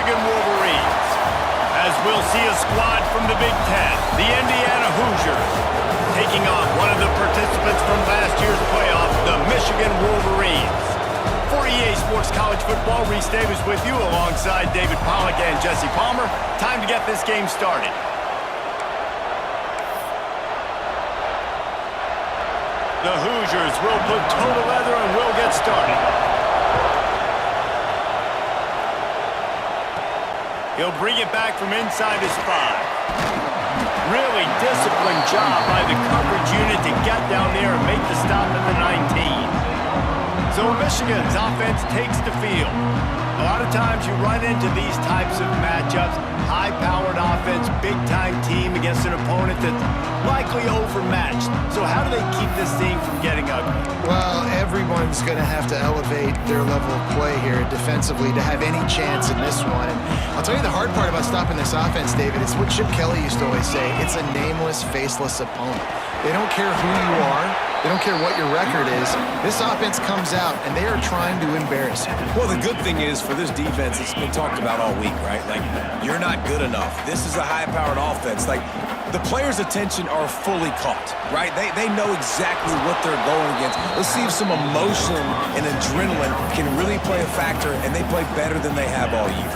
Michigan Wolverines. As we'll see a squad from the Big Ten, the Indiana Hoosiers, taking on one of the participants from last year's playoff, the Michigan Wolverines. For EA Sports College Football, Reese Davis with you alongside David Pollack and Jesse Palmer. Time to get this game started. The Hoosiers will put toe to leather and will get started. He'll bring it back from inside his 5. Really disciplined job by the coverage unit to get down there and make the stop at the 19. So Michigan's offense takes the field. A lot of times you run into these types of matchups, high-powered offense, big-time team against an opponent that's likely overmatched. So how do they keep this thing from getting ugly? Well, everyone's going to have to elevate their level of play here defensively to have any chance in this one. And I'll tell you the hard part about stopping this offense, David, it's what Chip Kelly used to always say. It's a nameless, faceless opponent. They don't care who you are. They don't care what your record is. This offense comes out, and they are trying to embarrass you. Well, the good thing is for this defense, it's been talked about all week, right? Like, you're not good enough. This is a high-powered offense. Like, the players' attention are fully caught, right? They know exactly what they're going against. Let's see if some emotion and adrenaline can really play a factor, and they play better than they have all year.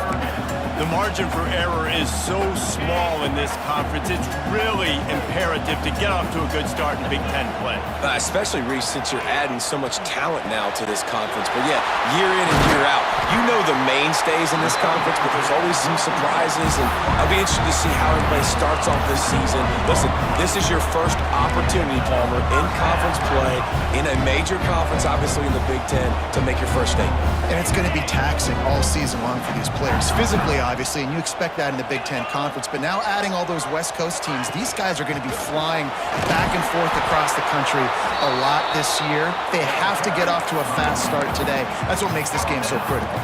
The margin for error is so small in this conference. It's really imperative to get off to a good start in Big Ten play. Especially, Reese, since you're adding so much talent now to this conference. But yeah, year in and year out, you know the mainstays in this conference, but there's always some surprises. And I'll be interested to see how everybody starts off this season. Listen, this is your first opportunity, Palmer, in conference play, in a major conference, obviously in the Big Ten, to make your first statement. And it's going to be taxing all season long for these players. Physically, obviously, and you expect that in the Big Ten Conference. But now adding all those West Coast teams, these guys are going to be flying back and forth across the country a lot this year. They have to get off to a fast start today. That's what makes this game so critical.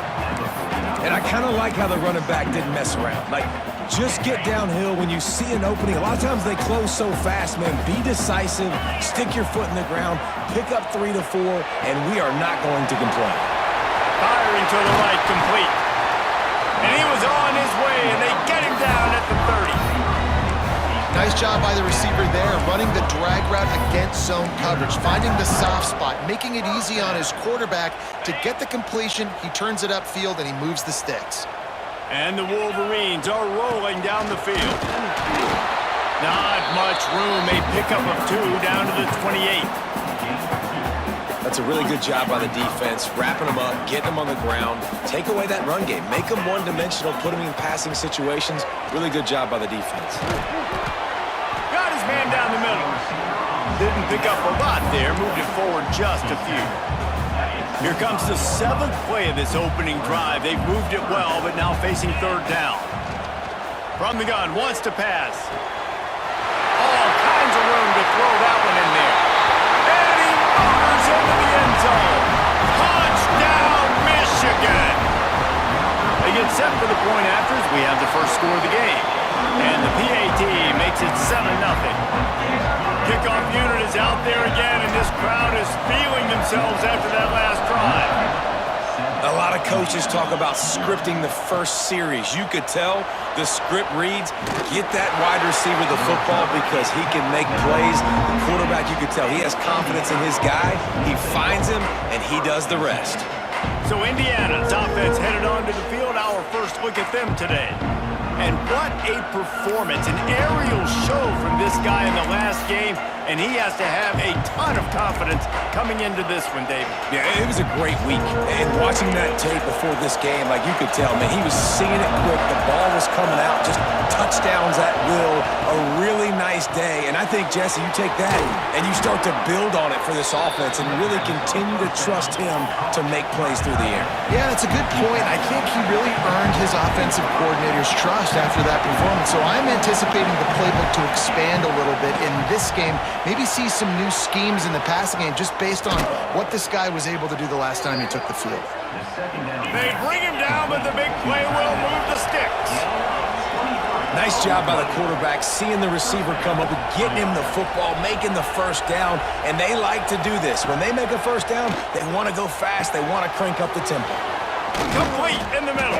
And I kind of like how the running back didn't mess around. Like, just get downhill when you see an opening. A lot of times they close so fast, man. Be decisive, stick your foot in the ground, pick up 3 to 4, and we are not going to complain. Firing to the right, complete. And he was on his way, and they get him down at the 30. Nice job by the receiver there, running the drag route against zone coverage, finding the soft spot, making it easy on his quarterback to get the completion. He turns it upfield, and he moves the sticks. And the Wolverines are rolling down the field. Not much room. A pickup of 2 down to the 28. That's a really good job by the defense, wrapping them up, getting them on the ground, take away that run game, make them one-dimensional, put them in passing situations. Really good job by the defense. Got his man down the middle. Didn't pick up a lot there, moved it forward just a few. Here comes the 7th play of this opening drive. They've moved it well, but now facing 3rd down. From the gun, wants to pass. All kinds of room to throw that one in there. And he motors into the end zone. Touchdown, Michigan! They get set for the point after as we have the first score of the game. And the PAT makes it 7-0. Kickoff unit is out there again, and this crowd is feeling themselves after that last drive. A lot of coaches talk about scripting the first series. You could tell the script reads, get that wide receiver the football because he can make plays. The quarterback, you could tell, he has confidence in his guy. He finds him, and he does the rest. So Indiana's offense headed onto the field. Our first look at them today. And what a performance, an aerial show from this guy in the last game, and he has to have a ton of confidence coming into this one, David. Yeah, it was a great week. And watching that tape before this game, like you could tell, man, he was seeing it quick. The ball was coming out, just touchdowns at will. A really nice day. And I think, Jesse, you take that and you start to build on it for this offense and really continue to trust him to make plays through the air. Yeah, that's a good point. I think he really earned his offensive coordinator's trust after that performance. So I'm anticipating the playbook to expand a little bit in this game. Maybe see some new schemes in the passing game just based on what this guy was able to do the last time he took the field. They bring him down, but the big play will move the sticks. Nice job by the quarterback, seeing the receiver come up and getting him the football, making the first down, and they like to do this. When they make a first down, they want to go fast. They want to crank up the tempo. Complete in the middle.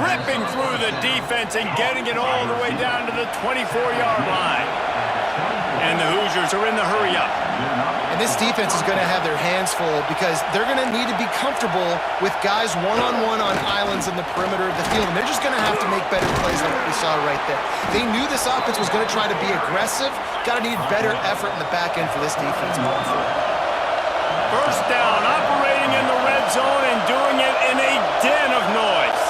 ripping through the defense and getting it all the way down to the 24-yard line. And the Hoosiers are in the hurry-up. And this defense is going to have their hands full because they're going to need to be comfortable with guys one-on-one on islands in the perimeter of the field. And they're just going to have to make better plays like we saw right there. They knew this offense was going to try to be aggressive. Got to need better effort in the back end for this defense moving forward. First down, operating in the red zone and doing it in a den of noise.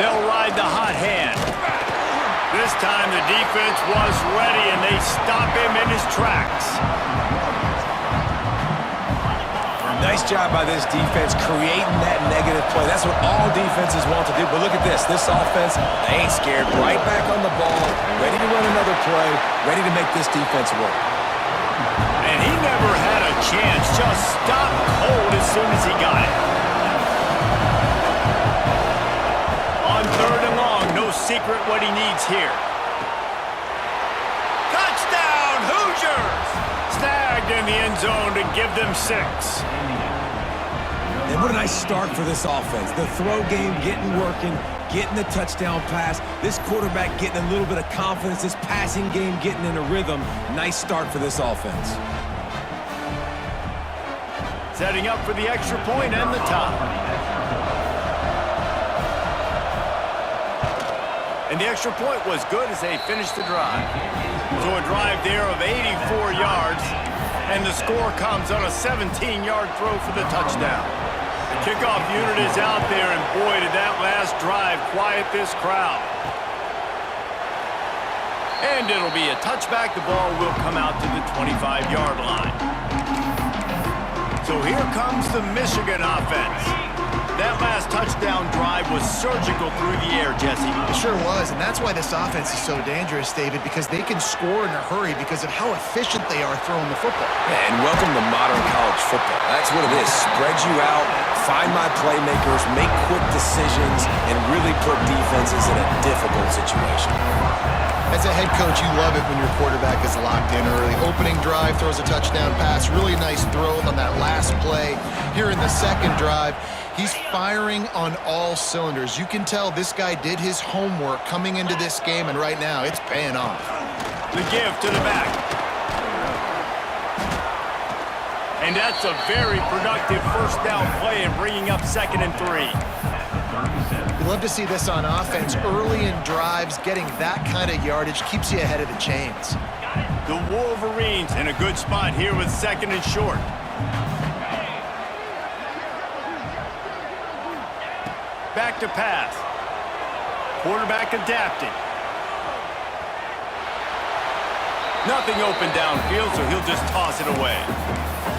They'll ride the hot hand. This time the defense was ready, and they stop him in his tracks. Nice job by this defense creating that negative play. That's what all defenses want to do. But look at this. This offense, they ain't scared. Right back on the ball, ready to run another play, ready to make this defense work. And he never had a chance. Just stopped cold as soon as he got it. On third and long, no secret what he needs here. Touchdown, Hoosiers! Snagged in the end zone to give them 6. And what a nice start for this offense. The throw game getting working, getting the touchdown pass. This quarterback getting a little bit of confidence. This passing game getting in a rhythm. Nice start for this offense. Setting up for the extra point and the top. And the extra point was good as they finished the drive. So a drive there of 84 yards, and the score comes on a 17-yard throw for the touchdown. The kickoff unit is out there, and boy, did that last drive quiet this crowd. And it'll be a touchback. The ball will come out to the 25-yard line. So here comes the Michigan offense. That last touchdown drive was surgical through the air, Jesse. It sure was, and that's why this offense is so dangerous, David, because they can score in a hurry because of how efficient they are throwing the football. And welcome to modern college football. That's what it is. Spread you out, find my playmakers, make quick decisions, and really put defenses in a difficult situation. As a head coach, you love it when your quarterback is locked in early. Opening drive, throws a touchdown pass. Really nice throw on that last play. Here in the second drive, he's firing on all cylinders. You can tell this guy did his homework coming into this game, and right now it's paying off. The give to the back. And that's a very productive first down play and bringing up 2nd and 3. We love to see this on offense. Early in drives, getting that kind of yardage keeps you ahead of the chains. The Wolverines in a good spot here with 2nd and short. Back to pass. Quarterback adapting. Nothing open downfield, so he'll just toss it away.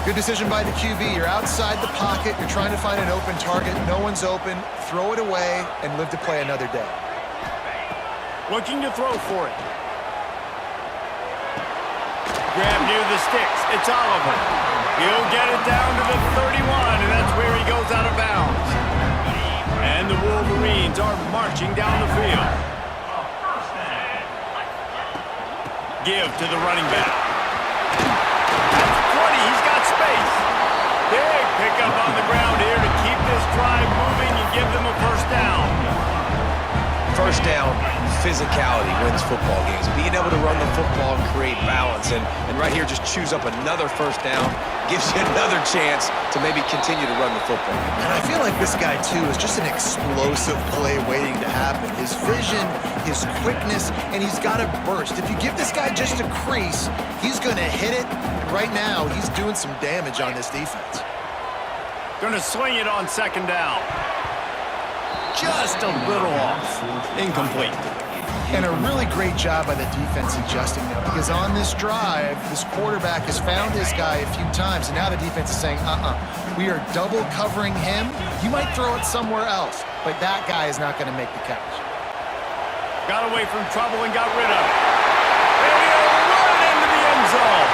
Good decision by the QB. You're outside the pocket. You're trying to find an open target. No one's open. Throw it away and live to play another day. Looking to throw for it. Grab near the sticks. It's Oliver. He'll get it down to the 31, and that's where he goes out of bounds. And the Wolverines are marching down the field. Give to the running back. That's 20. He's got space. Big pickup on the ground here to keep this drive moving and give them a first down. First down, physicality wins football games. Being able to run the football and create balance. And right here, just choose up another first down. Gives you another chance to maybe continue to run the football. And I feel like this guy, too, is just an explosive play waiting to happen. His vision, his quickness, and he's got a burst. If you give this guy just a crease, he's going to hit it. And right now, he's doing some damage on this defense. Going to swing it on 2nd down. Just a little off. Incomplete. And a really great job by the defense adjusting now, because on this drive, this quarterback has found this guy a few times, and now the defense is saying, we are double covering him. You might throw it somewhere else, but that guy is not going to make the catch. Got away from trouble and got rid of it. And he'll run into the end zone.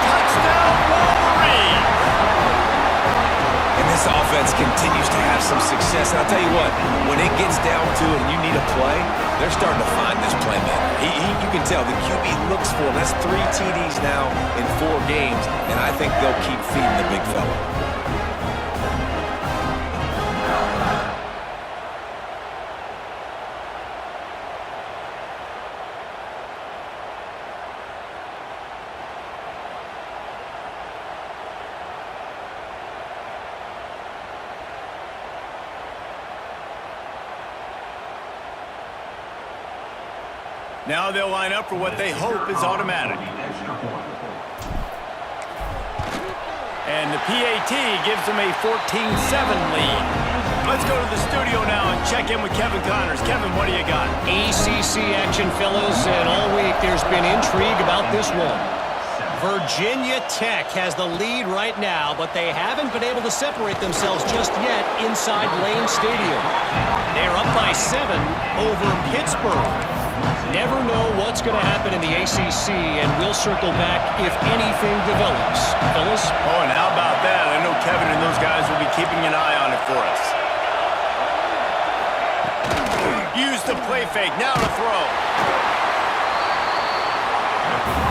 Touchdown, Wolverines! And this offense continues to have some success. And I'll tell you what, when it gets down to it and you need a play, they're starting to find this playmaker. You can tell the QB looks for him. That's 3 TDs now in 4 games, and I think they'll keep feeding the big fella. Now they'll line up for what they hope is automatic. And the PAT gives them a 14-7 lead. Let's go to the studio now and check in with Kevin Connors. Kevin, what do you got? ACC action, fellas, and all week there's been intrigue about this one. Virginia Tech has the lead right now, but they haven't been able to separate themselves just yet inside Lane Stadium. They're up by 7 over Pittsburgh. Never know what's going to happen in the ACC, and we'll circle back if anything develops. Fellas? Oh, and how about that? I know Kevin and those guys will be keeping an eye on it for us. Use the play fake. Now to throw.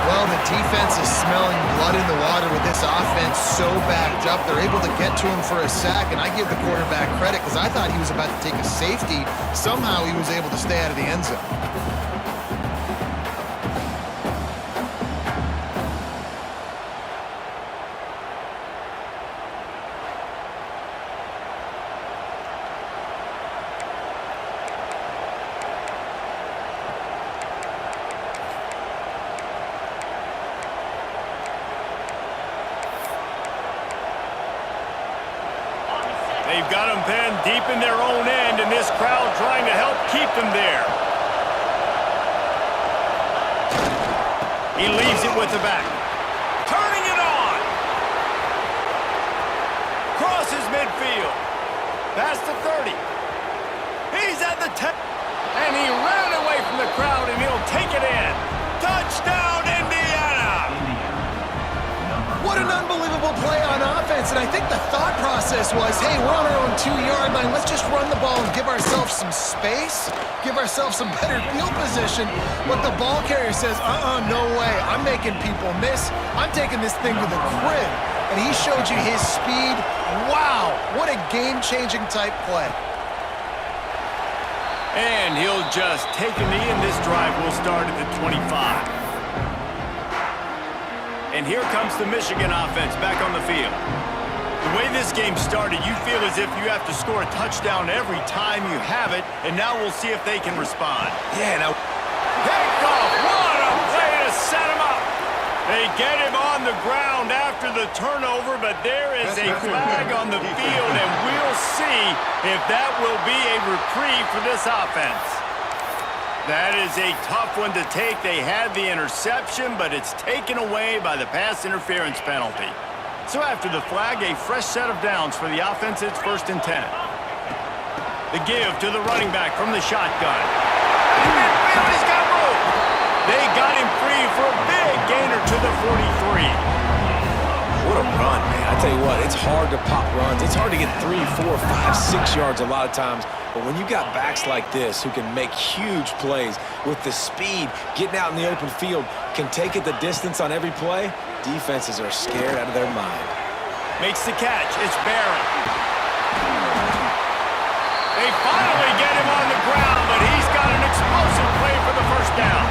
Well, the defense is smelling blood in the water with this offense so backed up. They're able to get to him for a sack, and I give the quarterback credit because I thought he was about to take a safety. Somehow he was able to stay out of the end zone. They've got them pinned deep in their own end, and this crowd trying to help keep them there. He leaves it with the back. Turning it on. Crosses midfield. Past the 30. He's at the 10. And he ran away from the crowd, and he'll take it in. Touchdown, Indiana! What an unbelievable play on offense, and I think the thought process was, hey, we're on our own 2-yard line. Let's just run the ball and give ourselves some space, give ourselves some better field position. But the ball carrier says, no way. I'm making people miss. I'm taking this thing to the crib. And he showed you his speed. Wow, what a game-changing type play. And he'll just take a knee, and this drive will start at the 25. And here comes the Michigan offense back on the field. The way this game started, you feel as if you have to score a touchdown every time you have it, and now we'll see if they can respond. Yeah, now... Pickoff! What a play to set him up! They get him on the ground after the turnover, but there is a flag on the field, and we'll see if that will be a reprieve for this offense. That is a tough one to take. They had the interception, but it's taken away by the pass interference penalty. So after the flag, a fresh set of downs for the offense. It's 1st and 10. The give to the running back from the shotgun. He's got room. They got him free for a big gainer to the 43. What a run, man. I tell you what, it's hard to pop runs. It's hard to get 3, 4, 5, 6 yards a lot of times. But when you got backs like this who can make huge plays with the speed, getting out in the open field, can take it the distance on every play, defenses are scared out of their mind. Makes the catch. It's Barrett. They finally get him on the ground, but he's got an explosive play for the first down.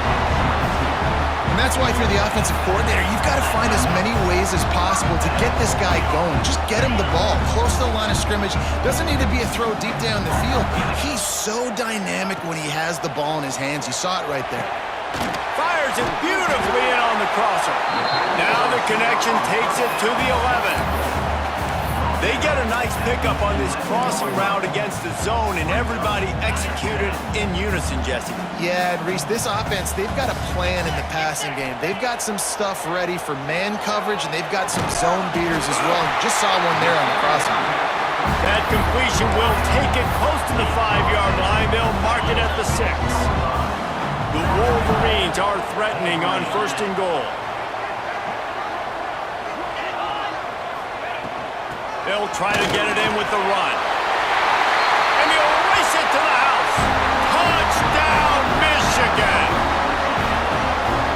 And that's why if you're the offensive coordinator, you've got to find as many ways as possible to get this guy going. Just get him the ball close to the line of scrimmage. Doesn't need to be a throw deep down the field. He's so dynamic when he has the ball in his hands. You saw it right there. Fires it beautifully in on the crosser. Now the connection takes it to the 11. They get a nice pickup on this crossing route against the zone, and everybody executed in unison, Jesse. Yeah, and Reese, this offense, they've got a plan in the passing game. They've got some stuff ready for man coverage, and they've got some zone beaters as well. You just saw one there on the crossing. That completion will take it close to the 5-yard line. They'll mark it at the 6. The Wolverines are threatening on 1st and goal. They'll try to get it in with the run. And he'll race it to the house. Touchdown, Michigan!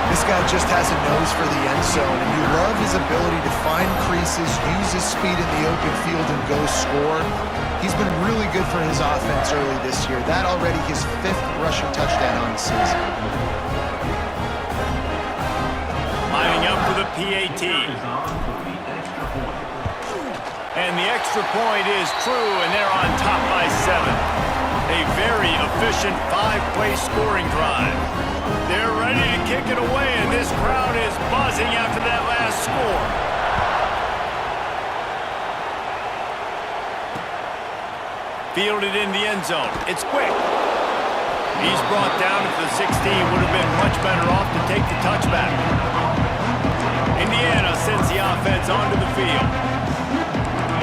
This guy just has a nose for the end zone, and you love his ability to find creases, use his speed in the open field, and go score. He's been really good for his offense early this year. That already his 5th rushing touchdown on the season. Lining up for the PAT. And the extra point is true, and they're on top by 7. A very efficient 5-play scoring drive. They're ready to kick it away, and this crowd is buzzing after that last score. Fielded in the end zone. It's quick. He's brought down at the 16. Would have been much better off to take the touchback. Indiana sends the offense onto the field.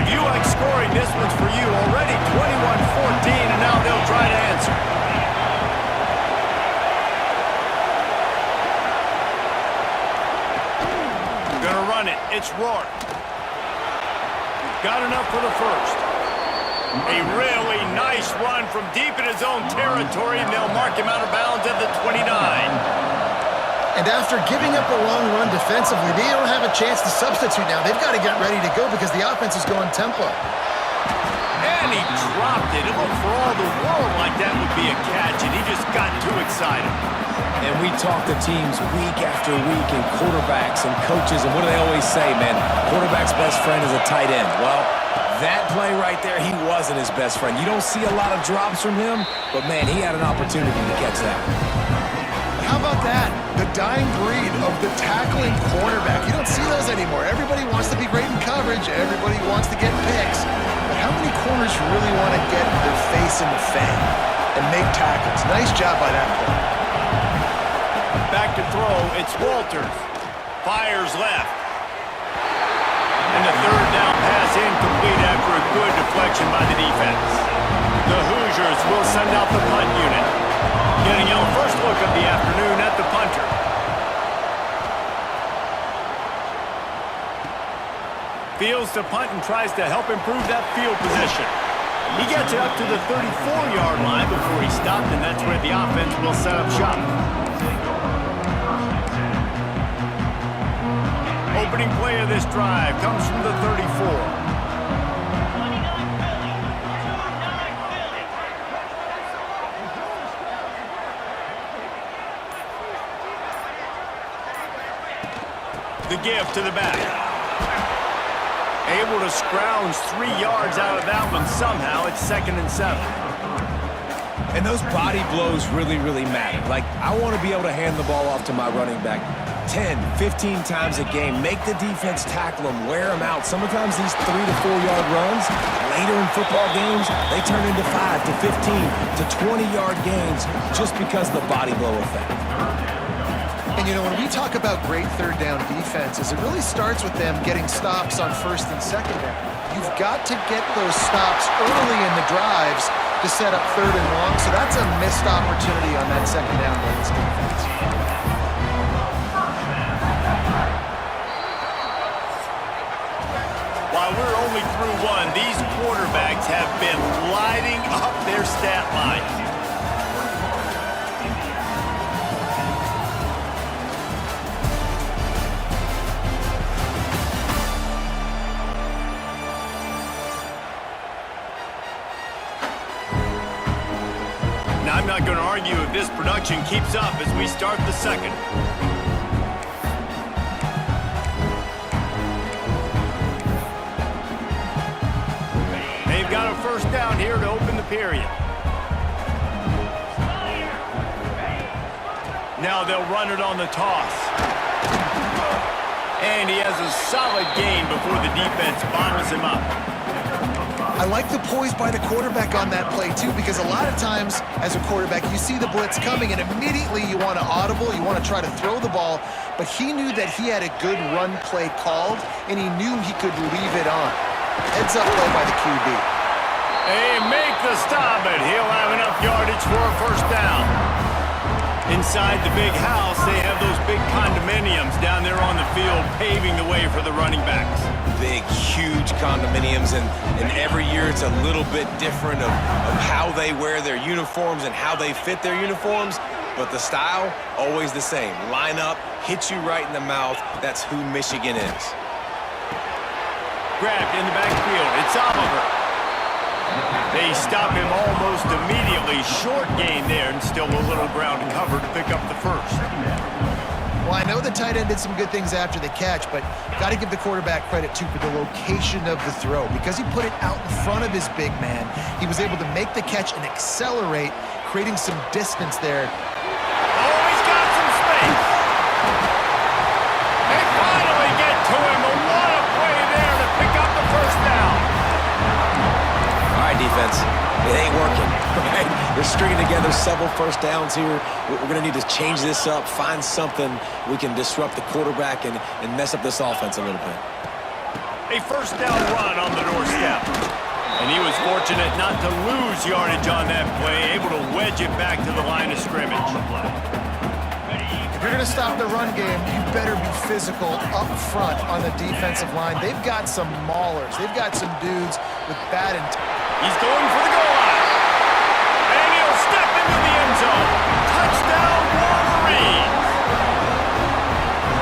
If you like scoring, this one's for you. Already 21-14, and now they'll try to answer. Gonna run it. It's Rourke. Got enough for the first. A really nice run from deep in his own territory, and they'll mark him out of bounds at the 29. And after giving up a long run defensively, they don't have a chance to substitute now. They've got to get ready to go because the offense is going tempo. And he dropped it. It looked for all the world like that would be a catch, and he just got too excited. And we talk to teams week after week, and quarterbacks and coaches, and what do they always say, man? Quarterback's best friend is a tight end. Well, that play right there, he wasn't his best friend. You don't see a lot of drops from him, but, man, he had an opportunity to catch that. How about that? The dying breed of the tackling cornerback. You don't see those anymore. Everybody wants to be great in coverage. Everybody wants to get picks. But how many corners really want to get their face in the fan and make tackles? Nice job by that player. Back to throw, it's Walters. Fires left. And the third down pass incomplete after a good deflection by the defense. The Hoosiers will send out the punt unit. Getting our first look of the afternoon at the punter. Fields to punt and tries to help improve that field position. He gets it up to the 34-yard line before he stopped, and that's where the offense will set up shop. Opening play of this drive comes from the 34. The give to the back. Able to scrounge 3 yards out of that one somehow. It's 2nd and 7. And those body blows really, really matter. Like, I want to be able to hand the ball off to my running back 10, 15 times a game. Make the defense tackle them, wear them out. Sometimes these 3 to 4 yard runs, later in football games, they turn into 5 to 15 to 20 yard gains just because of the body blow effect. And, you know, when we talk about great third down defenses, it really starts with them getting stops on 1st and 2nd down. You've got to get those stops early in the drives to set up 3rd and long, so that's a missed opportunity on that 2nd down by this defense. While we're only through one, these quarterbacks have been lighting up their stat line. Now, I'm not going to argue if this production keeps up as we start the second. They've got a first down here to open the period. Now they'll run it on the toss. And he has a solid gain before the defense bottoms him up. I like the poise by the quarterback on that play, too, because a lot of times as a quarterback, you see the blitz coming, and immediately you want to audible, you want to try to throw the ball, but he knew that he had a good run play called, and he knew he could leave it on. Heads up play by the QB. They make the stop, and he'll have enough yardage for a first down. Inside the big house, they have those big condominiums down there on the field paving the way for the running backs. Big, huge condominiums, and every year it's a little bit different of how they wear their uniforms and how they fit their uniforms, but the style, always the same. Line up, hit you right in the mouth. That's who Michigan is. Grabbed in the backfield. It's Oliver. They stop him almost immediately. Short gain there, and still a little ground cover to pick up the first. Well, I know the tight end did some good things after the catch, but got to give the quarterback credit, too, for the location of the throw. Because he put it out in front of his big man, he was able to make the catch and accelerate creating some distance there. Oh, he's got some space. They finally get to him. A lot of play there to pick up the first down. All right, defense. It ain't working, right? They're stringing together several first downs here. We're going to need to change this up, find something we can disrupt the quarterback and mess up this offense a little bit. A first down run on the doorstep. And he was fortunate not to lose yardage on that play, able to wedge it back to the line of scrimmage. If you're going to stop the run game, you better be physical up front on the defensive line. They've got some maulers. They've got some dudes with bad intent. He's going for the goal line. And he'll step into the end zone. Touchdown, Wolverines.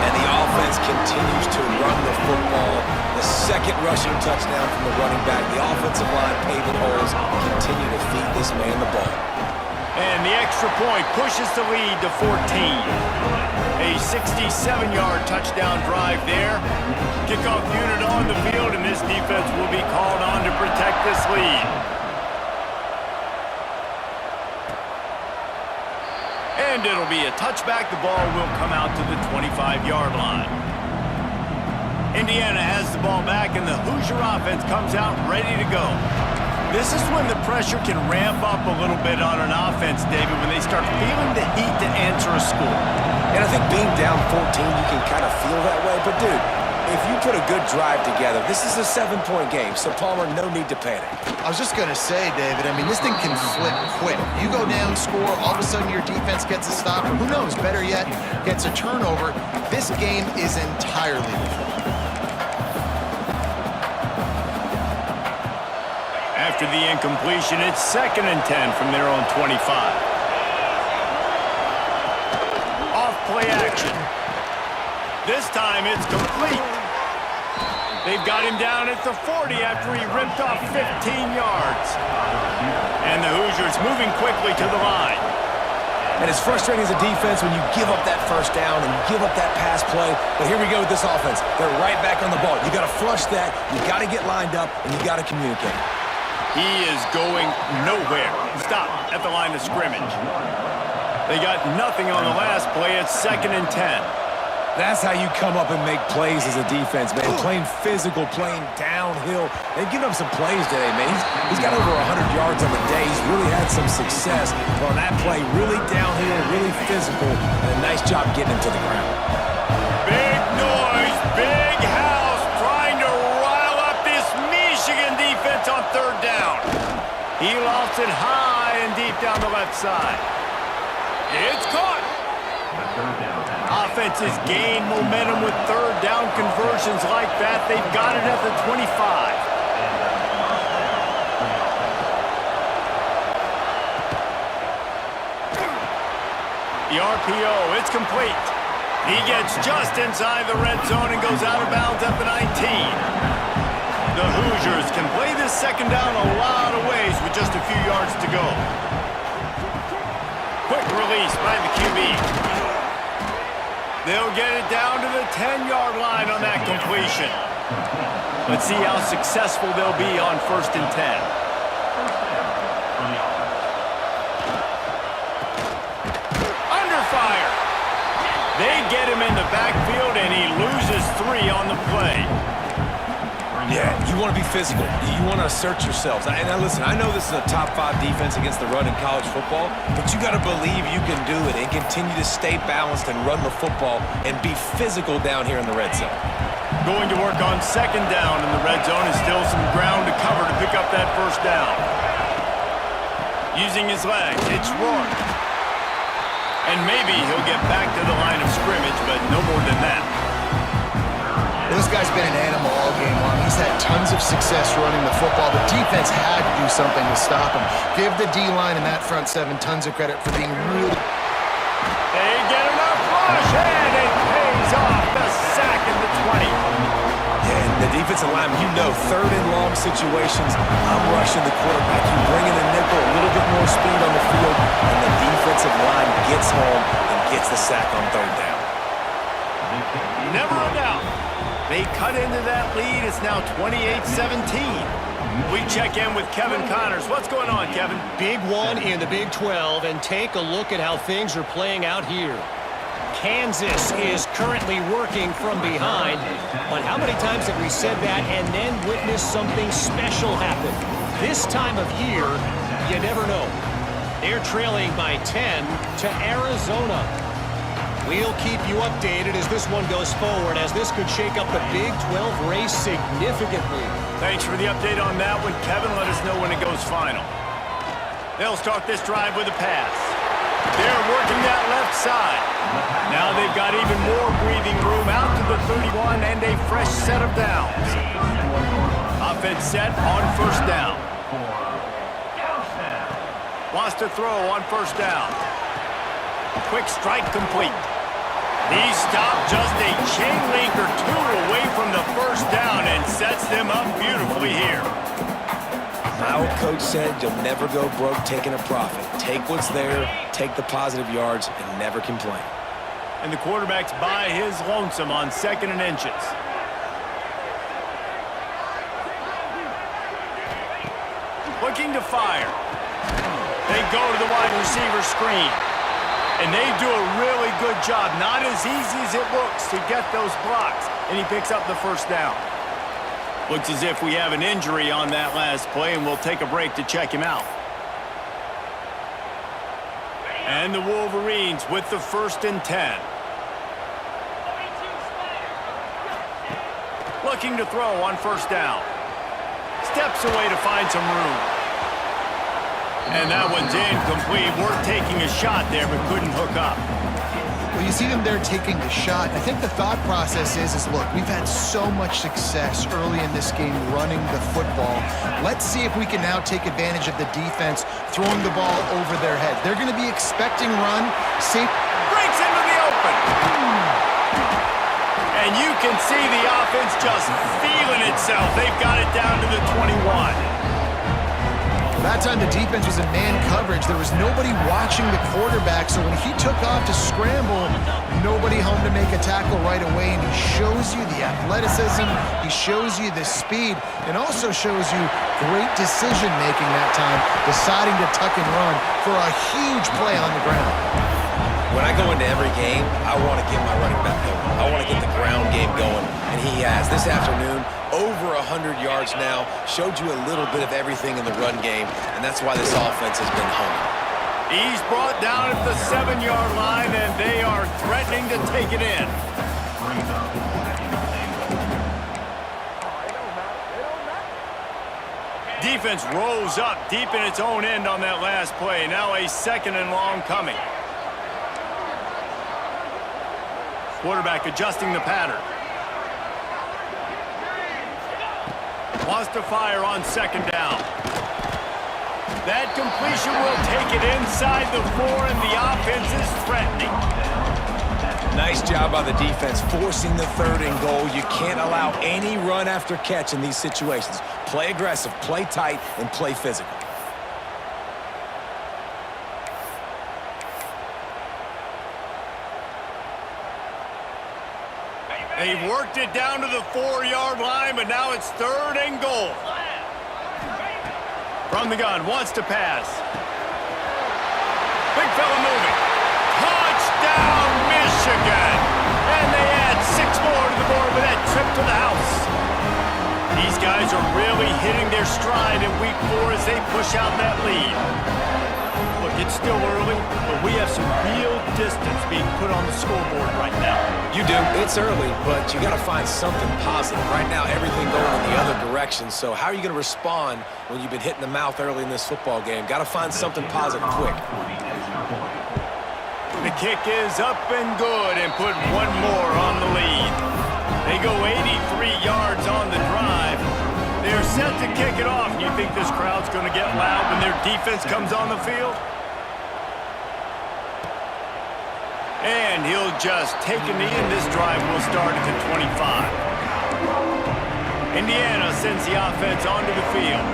And the offense continues to run the football. The second rushing touchdown from the running back. The offensive line paving holes. Continue to feed this man the ball. And the extra point pushes the lead to 14. A 67-yard touchdown drive there. Kickoff unit on the field, and this defense will be called on to protect this lead. And it'll be a touchback. The ball will come out to the 25-yard line. Indiana has the ball back, and the Hoosier offense comes out ready to go. This is when the pressure can ramp up a little bit on an offense, David, when they start feeling the heat to answer a score. And I think being down 14, you can kind of feel that way. But, dude, if you put a good drive together, this is a 7-point game, so, Palmer, no need to panic. I was just going to say, David, I mean, this thing can flip quick. You go down, score, all of a sudden your defense gets a stop, or who knows, better yet, gets a turnover. This game is entirely different. After the incompletion, it's 2nd and 10 from their own 25. Off play action. This time it's complete. They've got him down at the 40 after he ripped off 15 yards. And the Hoosiers moving quickly to the line. And it's frustrating as a defense when you give up that first down and you give up that pass play. But here we go with this offense. They're right back on the ball. You got to flush that. You got to get lined up, and you got to communicate. He is going nowhere. Stop at the line of scrimmage. They got nothing on the last play. It's 2nd and 10. That's how you come up and make plays as a defense, man. Playing physical, playing downhill. They've given up some plays today, man. He's got over 100 yards on the day. He's really had some success. But on that play, really downhill, really physical, and a nice job getting him to the ground. Big noise, big house, trying to rile up this Michigan defense on 3rd down. He lofts it high and deep down the left side. It's caught. Offenses gain momentum with 3rd down conversions like that. They've got it at the 25. The RPO, it's complete. He gets just inside the red zone and goes out of bounds at the 19. The Hoosiers can play this 2nd down a lot of ways with just a few yards to go. Quick release by the QB. They'll get it down to the 10-yard line on that completion. Let's see how successful they'll be on 1st and 10. Under fire. They get him in the backfield, and he loses 3 on the play. Yeah, you want to be physical. You want to assert yourselves. And now listen, I know this is a top 5 defense against the run in college football, but you got to believe you can do it and continue to stay balanced and run the football and be physical down here in the red zone. Going to work on 2nd down in the red zone, and still some ground to cover to pick up that 1st down. Using his legs, it's Rourke. And maybe he'll get back to the line of scrimmage, but no more than that. Well, this guy's been an animal all game long. He's had tons of success running the football. The defense had to do something to stop him. Give the D-line and that front 7 tons of credit for being really... They get enough rush, and it pays off. The sack in the 20. And the defensive lineman, you know, 3rd and long situations, I'm rushing the quarterback. You bring in the nickel, a little bit more speed on the field, and the defensive line gets home and gets the sack on 3rd down. Never a doubt. They cut into that lead. It's now 28-17. We check in with Kevin Connors. What's going on, Kevin? Big one in the Big 12, and take a look at how things are playing out here. Kansas is currently working from behind, but how many times have we said that and then witnessed something special happen? This time of year, you never know. They're trailing by 10 to Arizona. We'll keep you updated as this one goes forward, as this could shake up the Big 12 race significantly. Thanks for the update on that one, Kevin. Let us know when it goes final. They'll start this drive with a pass. They're working that left side. Now they've got even more breathing room out to the 31 and a fresh set of downs. Offense set on first down. Wants to throw on first down. Quick strike complete. He stopped just a chain link or two away from the first down and sets them up beautifully here. My old coach said you'll never go broke taking a profit. Take what's there, take the positive yards, and never complain. And the quarterback's by his lonesome on 2nd and inches. Looking to fire. They go to the wide receiver screen. And they do a really good job. Not as easy as it looks to get those blocks. And he picks up the first down. Looks as if we have an injury on that last play, and we'll take a break to check him out. And the Wolverines with the 1st and 10. Looking to throw on first down. Steps away to find some room. And that one's incomplete. We're taking a shot there, but couldn't hook up. Well, you see them there taking the shot. I think the thought process is look, we've had so much success early in this game running the football. Let's see if we can now take advantage of the defense throwing the ball over their heads. They're going to be expecting run. Breaks into the open. And you can see the offense just feeling itself. They've got it down to the 21. That time the defense was in man coverage. There was nobody watching the quarterback, so when he took off to scramble, nobody home to make a tackle right away, and he shows you the athleticism, he shows you the speed, and also shows you great decision-making that time, deciding to tuck and run for a huge play on the ground. When I go into every game, I want to get my running back going. I want to get the ground game going, and he has. This afternoon, over 100 yards now, showed you a little bit of everything in the run game, and that's why this offense has been humming. He's brought down at the 7-yard line, and they are threatening to take it in. Defense rose up deep in its own end on that last play. Now a 2nd and long coming. Quarterback adjusting the pattern. Wants to fire on 2nd down. That completion will take it inside the 4, and the offense is threatening. Nice job by the defense forcing the 3rd and goal. You can't allow any run after catch in these situations. Play aggressive, play tight, and play physical. They've worked it down to the 4-yard line, but now it's 3rd and goal. From the gun, wants to pass. Big fella moving. Touchdown, Michigan! And they add 6 more to the board with that trip to the house. These guys are really hitting their stride in week 4 as they push out that lead. Look, it's still early, but we have some real distance being put on the scoreboard right now. You do. It's early, but you got to find something positive. Right now, everything going in the other direction. So how are you going to respond when you've been hit in the mouth early in this football game? Got to find something positive quick. The kick is up and good, and put 1 more on the lead. They go 83 yards on the drive. They're set to kick it off. You think this crowd's going to get loud when their defense comes on the field? And he'll just take a knee, and this drive will start at the 25. Indiana sends the offense onto the field.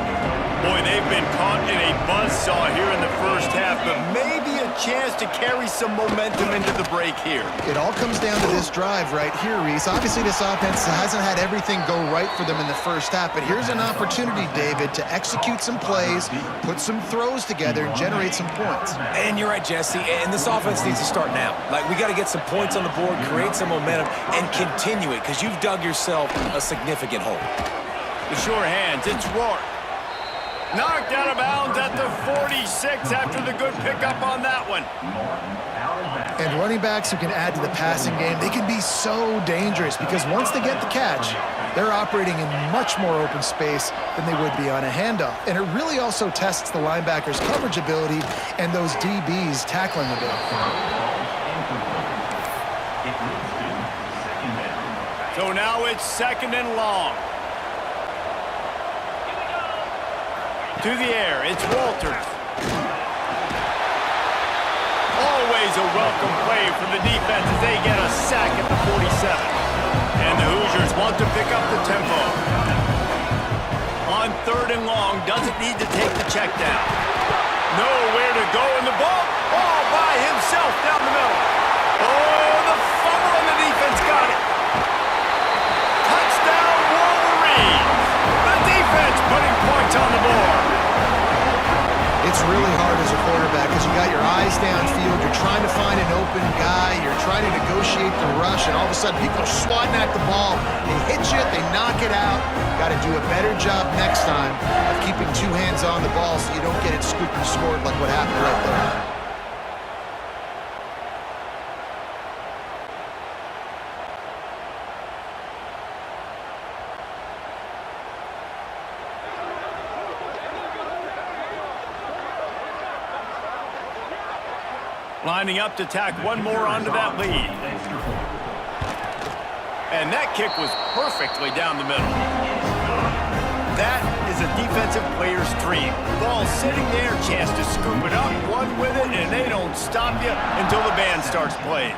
Boy, they've been caught in a buzzsaw here in the first half, but maybe a chance to carry some momentum into the break here. It all comes down to this drive right here, Reese. Obviously, this offense hasn't had everything go right for them in the first half, but here's an opportunity, David, to execute some plays, put some throws together, and generate some points. And you're right, Jesse, and this offense needs to start now. Like, we got to get some points on the board, create some momentum, and continue it, because you've dug yourself a significant hole. The sure hands, it's Rourke. Knocked out of bounds at the 46 after the good pickup on that one. And running backs who can add to the passing game, they can be so dangerous because once they get the catch, they're operating in much more open space than they would be on a handoff. And it really also tests the linebackers' coverage ability and those DBs' tackling ability. So now it's 2nd and long. To the air, it's Walters. Always a welcome play for the defense as they get a sack at the 47. And the Hoosiers want to pick up the tempo. On 3rd and long, doesn't need to take the check down. Nowhere to go in the ball. All by himself down the middle. Oh, the fumble and the defense got it. Touchdown, Wolverines. The defense putting points on the board. It's really hard as a quarterback because you got your eyes downfield, you're trying to find an open guy, you're trying to negotiate the rush, and all of a sudden people are swatting at the ball. They hit you, they knock it out. Got to do a better job next time of keeping 2 hands on the ball so you don't get it scooped and scored like what happened right there. Lining up to tack one more onto that lead. And that kick was perfectly down the middle. That is a defensive player's dream. Ball sitting there, chance to scoop it up, run with it, and they don't stop you until the band starts playing.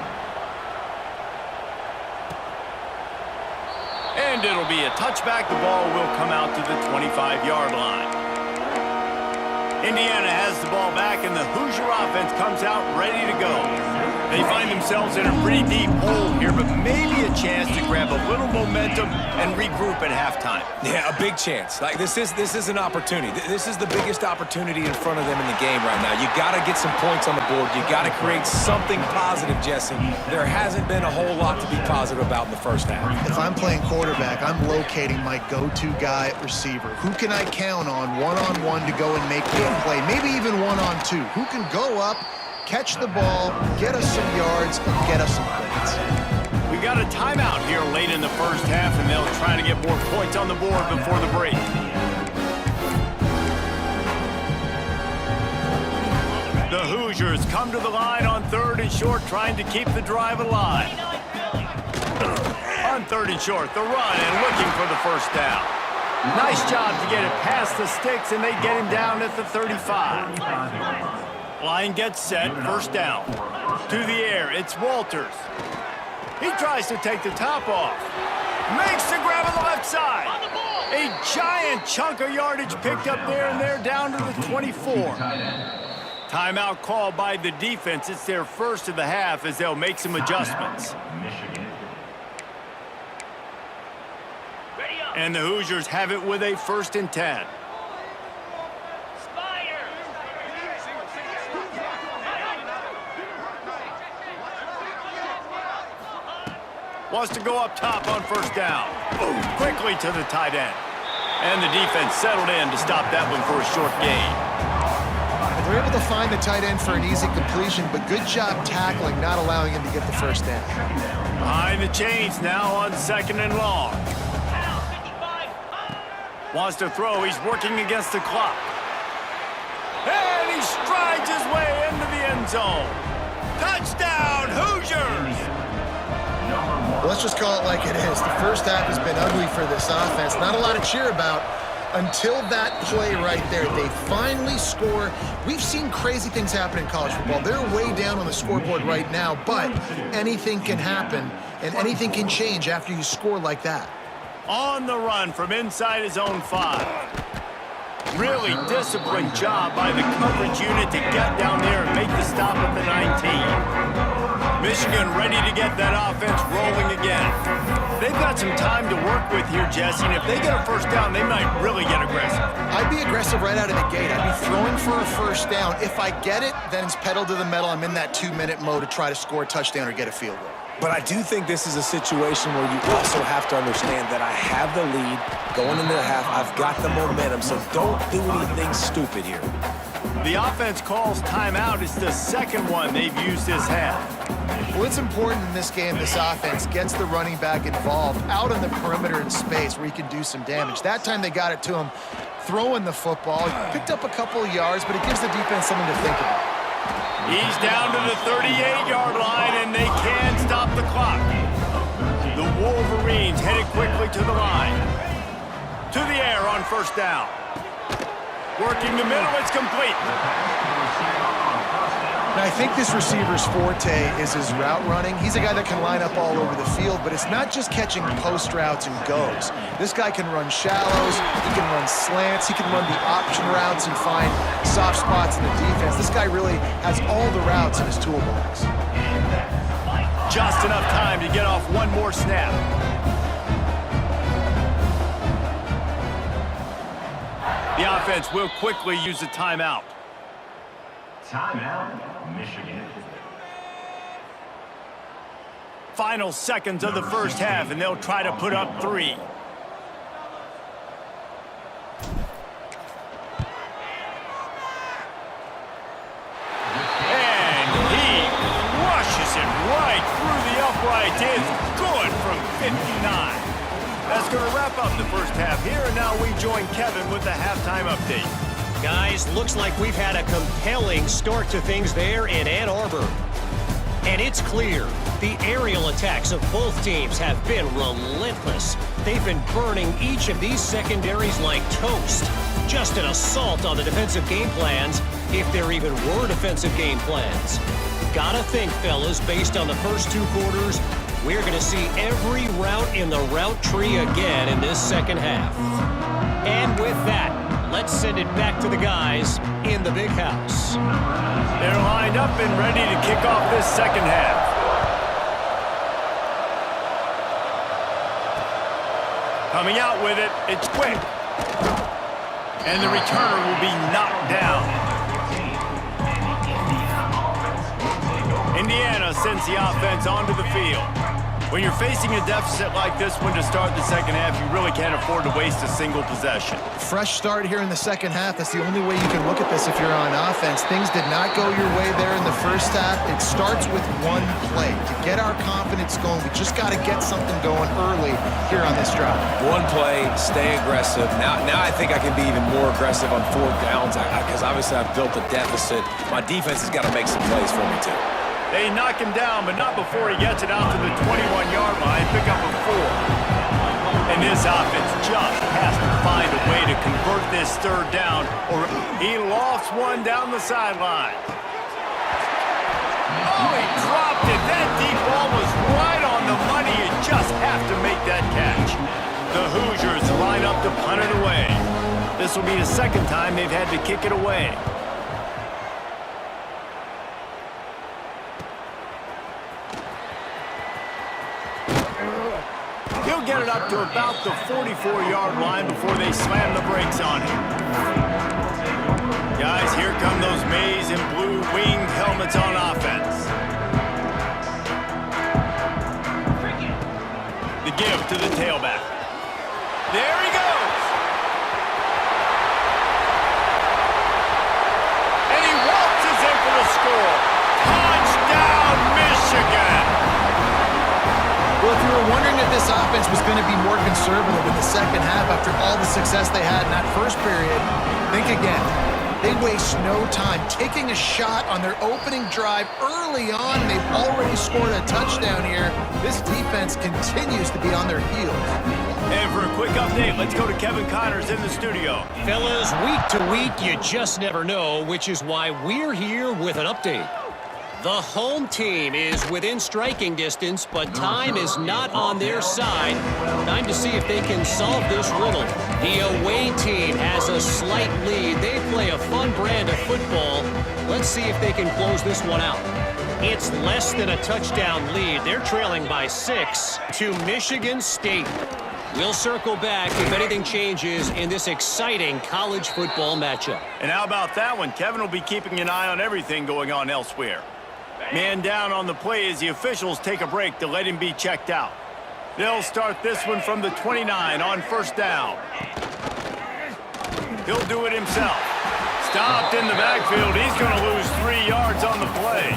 And it'll be a touchback. The ball will come out to the 25-yard line. Indiana has the ball back, and the Hoosier offense comes out ready to go. They find themselves in a pretty deep hole here, but maybe a chance to grab a little momentum and regroup at halftime. Yeah, a big chance. Like, this is an opportunity. This is the biggest opportunity in front of them in the game right now. You got to get some points on the board. You got to create something positive, Jesse. There hasn't been a whole lot to be positive about in the first half. If I'm playing quarterback, I'm locating my go-to guy at receiver. Who can I count on one-on-one to go and make me a play? Maybe even one-on-two. Who can go up, catch the ball, get us some yards, and get us some points? We got a timeout here late in the first half, and they'll try to get more points on the board before the break. The Hoosiers come to the line on 3rd and short, trying to keep the drive alive. On 3rd and short, the run and looking for the first down. Nice job to get it past the sticks, and they get him down at the 35. Line gets set, first down. To the air, it's Walters. He tries to take the top off. Makes the grab on the left side. A giant chunk of yardage picked up there, and they're down to the 24. Timeout called by the defense. It's their first of the half as they'll make some adjustments. And the Hoosiers have it with a 1st and 10. Wants to go up top on first down. Boom, quickly to the tight end. And the defense settled in to stop that one for a short gain. They're able to find the tight end for an easy completion, but good job tackling, not allowing him to get the first down. Behind the chains now on 2nd and long. Wants to throw. He's working against the clock. And he strides his way into the end zone. Touchdown, Hoosiers! Well, let's just call it like it is. The first half has been ugly for this offense. Not a lot to cheer about until that play right there. They finally score. We've seen crazy things happen in college football. They're way down on the scoreboard right now, but anything can happen, and anything can change after you score like that. On the run from inside his own 5. Really disciplined job by the coverage unit to get down there and make the stop at the 19. Michigan ready to get that offense rolling again. They've got some time to work with here, Jesse, and if they get a first down, they might really get aggressive. I'd be aggressive right out of the gate. I'd be throwing for a first down. If I get it, then it's pedal to the metal. I'm in that 2-minute mode to try to score a touchdown or get a field goal. But I do think this is a situation where you also have to understand that I have the lead going into the half. I've got the momentum, so don't do anything stupid here. The offense calls timeout. It's the second one they've used this half. Well, it's important in this game, this offense gets the running back involved out on the perimeter in space where he can do some damage. That time they got it to him throwing the football. He picked up a couple of yards, but it gives the defense something to think about. He's down to the 38-yard line, and they can stop the clock. The Wolverines headed quickly to the line. To the air on first down. Working the middle, it's complete. Now, I think this receiver's forte is his route running. He's a guy that can line up all over the field, but it's not just catching post routes and goes. This guy can run shallows, he can run slants, he can run the option routes and find soft spots in the defense. This guy really has all the routes in his toolbox. Just enough time to get off one more snap. The offense will quickly use a timeout. Timeout, Michigan. Final seconds of the first half, and they'll try to put up 3. And he rushes it right through the uprights. It's good from 59. That's going to wrap up the first half here, and now we join Kevin with the halftime update. Guys, looks like we've had a compelling start to things there in Ann Arbor. And it's clear, the aerial attacks of both teams have been relentless. They've been burning each of these secondaries like toast. Just an assault on the defensive game plans, if there even were defensive game plans. Gotta think, fellas, based on the first 2 quarters, we're going to see every route in the route tree again in this second half. And with that, let's send it back to the guys in the big house. They're lined up and ready to kick off this second half. Coming out with it, it's quick. And the returner will be knocked down. Indiana sends the offense onto the field. When you're facing a deficit like this one to start the second half, you really can't afford to waste a single possession. Fresh start here in the second half. That's the only way you can look at this if you're on offense. Things did not go your way there in the first half. It starts with one play. To get our confidence going, we just got to get something going early here on this drive. One play, stay aggressive. Now I think I can be even more aggressive on 4th downs because obviously I've built a deficit. My defense has got to make some plays for me too. They knock him down, but not before he gets it out to the 21-yard line, pick up a 4. And this offense just has to find a way to convert this 3rd down, or he lofts one down the sideline. Oh, he dropped it. That deep ball was right on the money. You just have to make that catch. The Hoosiers line up to punt it away. This will be the second time they've had to kick it away. He'll get it up to about the 44-yard line before they slam the brakes on him. Guys, here come those maize and blue winged helmets on offense. The give to the tailback. There he goes! And he waltzes in for the score. Touchdown, Michigan! Well, if you were wondering if this offense was going to be more conservative in the second half after all the success they had in that first period, think again. They waste no time taking a shot on their opening drive early on. They've already scored a touchdown here. This defense continues to be on their heels. And for a quick update, let's go to Kevin Connors in the studio. Fellas, week to week, you just never know, which is why we're here with an update. The home team is within striking distance, but time is not on their side. Time to see if they can solve this riddle. The away team has a slight lead. They play a fun brand of football. Let's see if they can close this one out. It's less than a touchdown lead. They're trailing by 6 to Michigan State. We'll circle back if anything changes in this exciting college football matchup. And how about that one? Kevin will be keeping an eye on everything going on elsewhere. Man down on the play as the officials take a break to let him be checked out. They'll start this one from the 29 on first down. He'll do it himself. Stopped in the backfield. He's going to lose 3 yards on the play.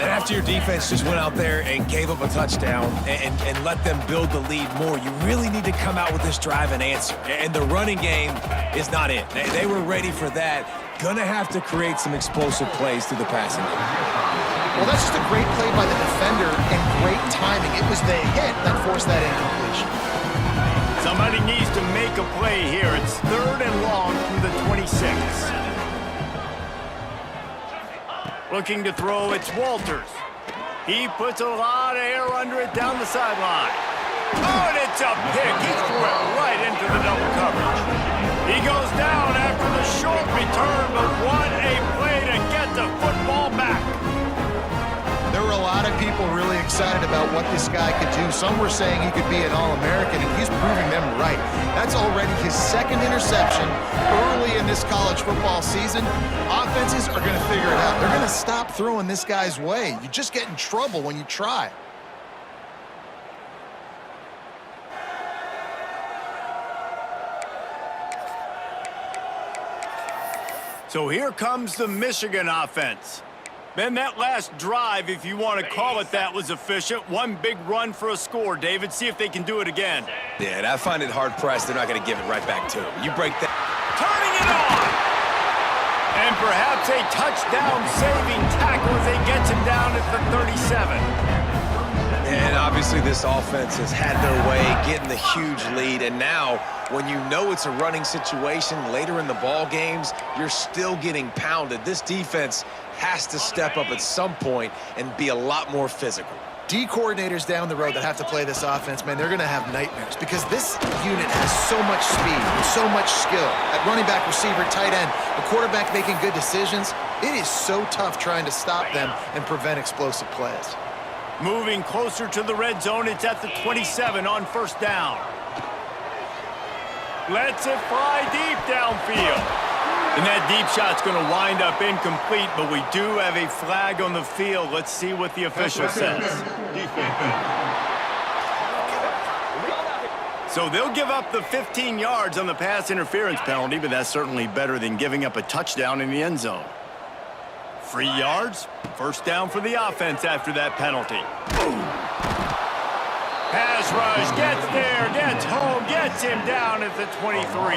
And after your defense just went out there and gave up a touchdown and let them build the lead more, you really need to come out with this drive and answer. And the running game is not it. They were ready for that. Gonna have to create some explosive plays through the passing game. Well, that's just a great play by the defender and great timing. It was the hit that forced that incompletion. Somebody needs to make a play here. It's 3rd and long from the 26. Looking to throw, it's Walters. He puts a lot of air under it down the sideline. Oh, and it's a pick. He threw it right into the double coverage. He goes down after the short return, but what a play to get the football back. There were a lot of people really excited about what this guy could do. Some were saying he could be an All-American, and he's proving them right. That's already his 2nd interception early in this college football season. Offenses are going to figure it out. They're going to stop throwing this guy's way. You just get in trouble when you try. So here comes the Michigan offense. Man, that last drive, if you want to call it that, was efficient. One big run for a score, David. See if they can do it again. Yeah, and I find it hard-pressed. They're not going to give it right back to him. You break that. Turning it on! And perhaps a touchdown-saving tackle as they gets him down at the 37. And obviously this offense has had their way, getting the huge lead. And now, when you know it's a running situation later in the ball games, you're still getting pounded. This defense has to step up at some point and be a lot more physical. D coordinators down the road that have to play this offense, man, they're going to have nightmares because this unit has so much speed, so much skill. At running back, receiver, tight end, the quarterback making good decisions. It is so tough trying to stop them and prevent explosive plays. Moving closer to the red zone, it's at the 27 on first down. Lets it fly deep downfield. And that deep shot's going to wind up incomplete, but we do have a flag on the field. Let's see what the official says. So they'll give up the 15 yards on the pass interference penalty, but that's certainly better than giving up a touchdown in the end zone. 3 yards, first down for the offense after that penalty. Pass rush, gets there, gets home, gets him down at the 23.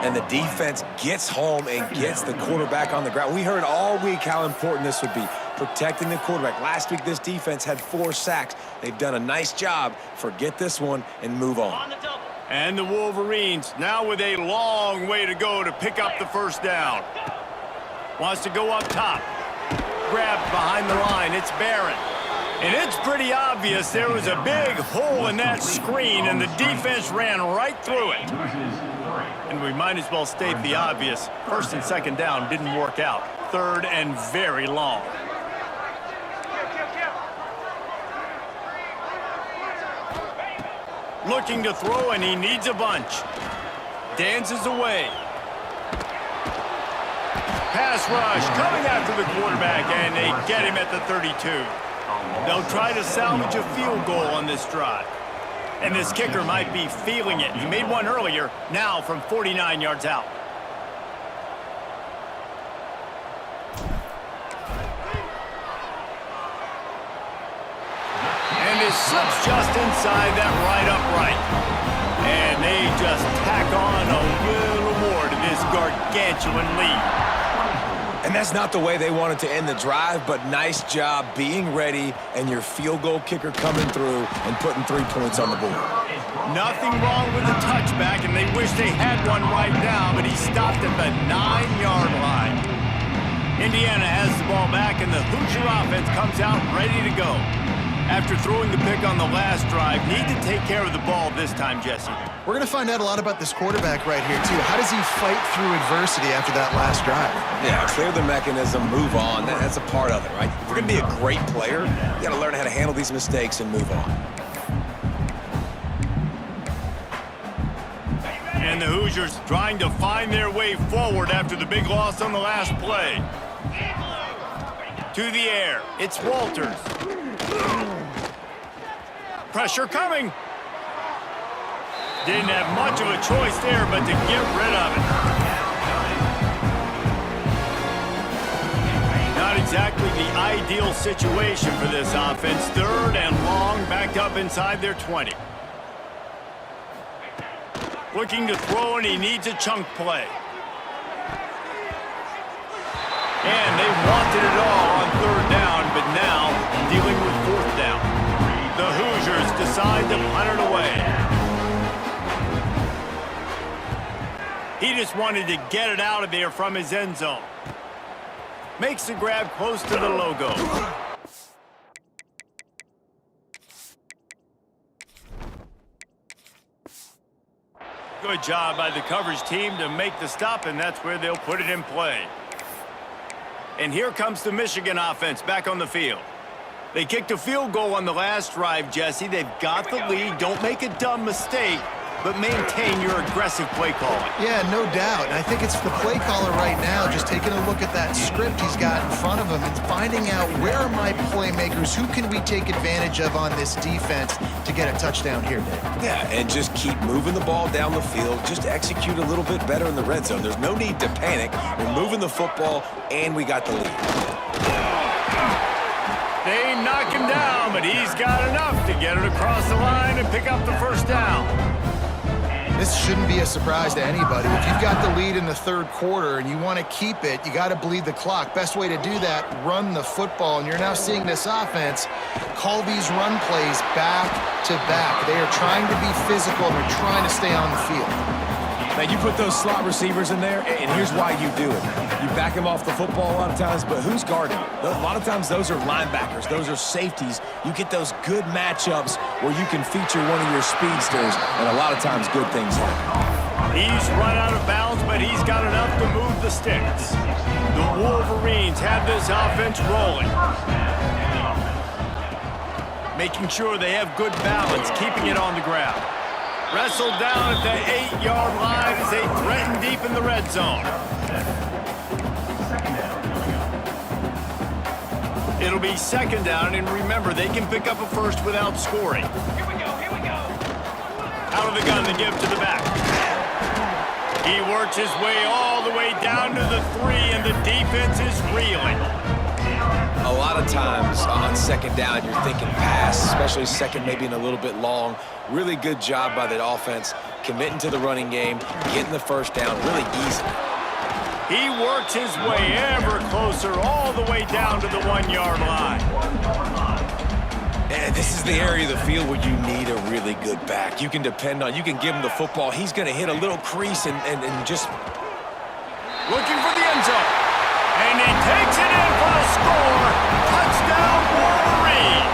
And the defense gets home and gets the quarterback on the ground. We heard all week how important this would be, protecting the quarterback. Last week, this defense had 4 sacks. They've done a nice job. Forget this one and move on. And the Wolverines now with a long way to go to pick up the first down. Wants to go up top. Grabbed behind the line. It's Barron. And it's pretty obvious there was a big hole in that screen, and the defense ran right through it. And we might as well state the obvious. First and second down didn't work out. 3rd and very long. Looking to throw, and he needs a bunch. Dances away. Pass rush coming after the quarterback, and they get him at the 32. They'll try to salvage a field goal on this drive. And this kicker might be feeling it. He made one earlier, now from 49 yards out. And it slips just inside that right upright. And they just tack on a little more to this gargantuan lead. And that's not the way they wanted to end the drive, but nice job being ready and your field goal kicker coming through and putting 3 points on the board. Nothing wrong with the touchback, and they wish they had one right now, but he stopped at the 9-yard line. Indiana has the ball back, and the Hoosier offense comes out ready to go. After throwing the pick on the last drive, need to take care of the ball this time, Jesse. We're going to find out a lot about this quarterback right here, too. How does he fight through adversity after that last drive? Yeah, clear the mechanism, move on. That's a part of it, right? If you're going to be a great player, you got to learn how to handle these mistakes and move on. And the Hoosiers trying to find their way forward after the big loss on the last play. To the air, it's Walters. Pressure coming. Didn't have much of a choice there, but to get rid of it. Not exactly the ideal situation for this offense. Third and long, backed up inside their 20. Looking to throw, and he needs a chunk play. And they wanted it all on third down, but now dealing with fourth down. The Hoosiers decide to punt it away. He just wanted to get it out of there from his end zone. Makes the grab close to the logo. Good job by the coverage team to make the stop, and that's where they'll put it in play. And here comes the Michigan offense back on the field. They kicked a field goal on the last drive, Jesse. They've got the lead. Don't make a dumb mistake, but maintain your aggressive play calling. Yeah, no doubt. And I think it's the play caller right now just taking a look at that script he's got in front of him and finding out where are my playmakers, who can we take advantage of on this defense to get a touchdown here, Dave. Yeah, and just keep moving the ball down the field. Just execute a little bit better in the red zone. There's no need to panic. We're moving the football, and we got the lead. They knock him down, but he's got enough to get it across the line and pick up the first down. This shouldn't be a surprise to anybody. If you've got the lead in the third quarter and you want to keep it, you got to bleed the clock. Best way to do that, run the football. And you're now seeing this offense call these run plays back to back. They are trying to be physical and they're trying to stay on the field. Now, you put those slot receivers in there, and here's why you do it. You back them off the football a lot of times, but who's guarding? A lot of times those are linebackers. Those are safeties. You get those good matchups where you can feature one of your speedsters, and a lot of times good things happen. He's run out of bounds, but he's got enough to move the sticks. The Wolverines have this offense rolling. Making sure they have good balance, keeping it on the ground. Wrestled down at the 8-yard line as they threaten deep in the red zone. It'll be second down, and remember, they can pick up a first without scoring. Here we go. Out of the gun, they give to the back. He works his way all the way down to the 3, and the defense is reeling. A lot of times on second down, you're thinking pass, especially second, maybe in a little bit long. Really good job by the offense, committing to the running game, getting the first down really easy. He works his way ever closer all the way down to the 1-yard line. And this is the area of the field where you need a really good back. You can depend on, you can give him the football. He's going to hit a little crease and just... Looking for the end zone. And he takes it in for the score. Touchdown, Wolverines.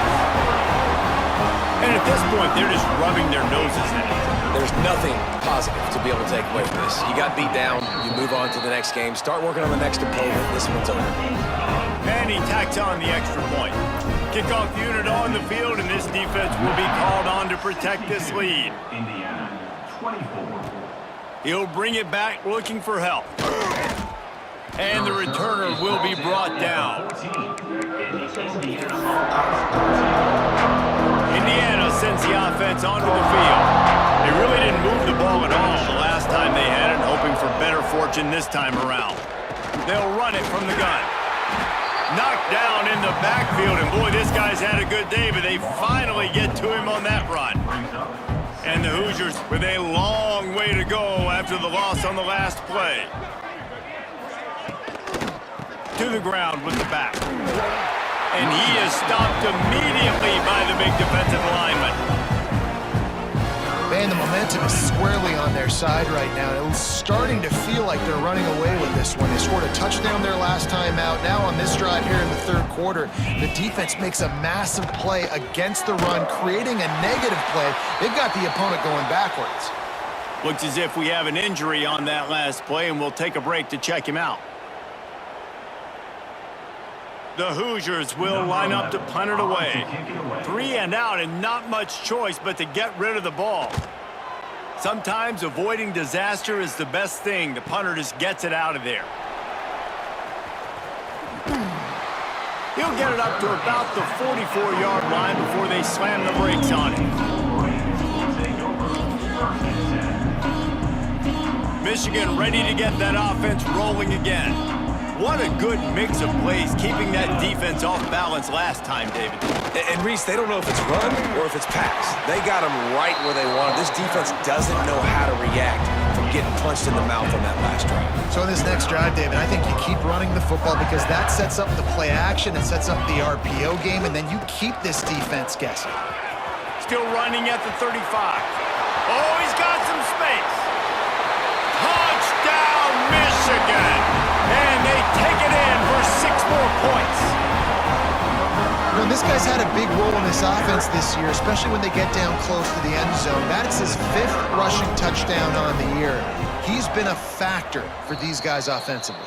And at this point, they're just rubbing their noses in it. There's nothing positive to be able to take away from this. You got beat down, you move on to the next game, start working on the next opponent. This one's over. And he tacks on the extra point. Kickoff unit on the field, and this defense will be called on to protect this lead. Indiana, 24. He'll bring it back looking for help. And the returner will be brought down. Indiana sends the offense onto the field. They really didn't move the ball at all the last time they had it, hoping for better fortune this time around. They'll run it from the gun. Knocked down in the backfield, and boy, this guy's had a good day, but they finally get to him on that run. And the Hoosiers with a long way to go after the loss on the last play. To the ground with the back. And he is stopped immediately by the big defensive lineman. Man, the momentum is squarely on their side right now. It's starting to feel like they're running away with this one. They scored a touchdown their last time out. Now on this drive here in the third quarter, the defense makes a massive play against the run, creating a negative play. They've got the opponent going backwards. Looks as if we have an injury on that last play, and we'll take a break to check him out. The Hoosiers will line up to punt it away. 3 and out, and not much choice but to get rid of the ball. Sometimes avoiding disaster is the best thing. The punter just gets it out of there. He'll get it up to about the 44-yard line before they slam the brakes on it. Michigan ready to get that offense rolling again. What a good mix of plays, keeping that defense off balance last time, David. And Reese, they don't know if it's run or if it's pass. They got them right where they want. This defense doesn't know how to react from getting punched in the mouth on that last drive. So in this next drive, David, I think you keep running the football because that sets up the play action, it sets up the RPO game, and then you keep this defense guessing. Still running at the 35. Oh, he's got some space. Touchdown, Michigan! And they take it in for 6 more points. You know, this guy's had a big role in this offense this year, especially when they get down close to the end zone. That's his 5th rushing touchdown on the year. He's been a factor for these guys offensively.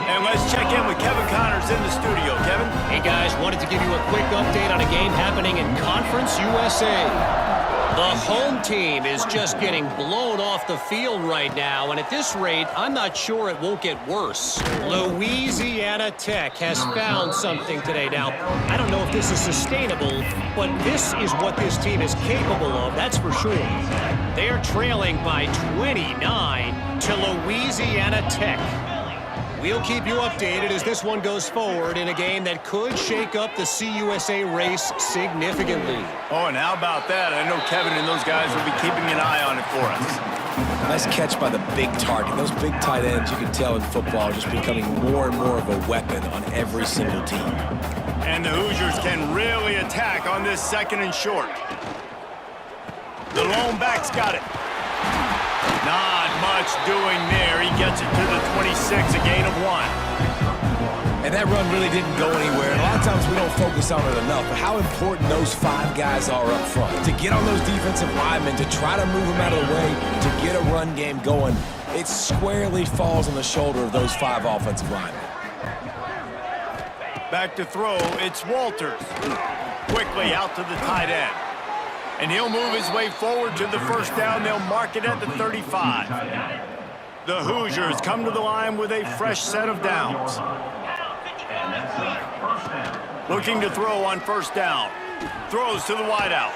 And let's check in with Kevin Connors in the studio. Kevin? Hey, guys, wanted to give you a quick update on a game happening in Conference USA. The home team is just getting blown off the field right now, and at this rate, I'm not sure it won't get worse. Louisiana Tech has found something today. Now, I don't know if this is sustainable, but this is what this team is capable of, that's for sure. They're trailing by 29 to Louisiana Tech. We'll keep you updated as this one goes forward in a game that could shake up the CUSA race significantly. Oh, and how about that? I know Kevin and those guys will be keeping an eye on it for us. Nice catch by the big target. Those big tight ends, you can tell in football, are just becoming more and more of a weapon on every single team. And the Hoosiers can really attack on this 2nd and short. The lone back's got it. Not much doing there. He gets it to the 26, a gain of 1. And that run really didn't go anywhere. And a lot of times we don't focus on it enough, but how important those 5 guys are up front. To get on those defensive linemen, to try to move them out of the way, to get a run game going, it squarely falls on the shoulder of those 5 offensive linemen. Back to throw, it's Walters. Quickly out to the tight end. And he'll move his way forward to the first down. They'll mark it at the 35. The Hoosiers come to the line with a fresh set of downs. Looking to throw on first down. Throws to the wideout.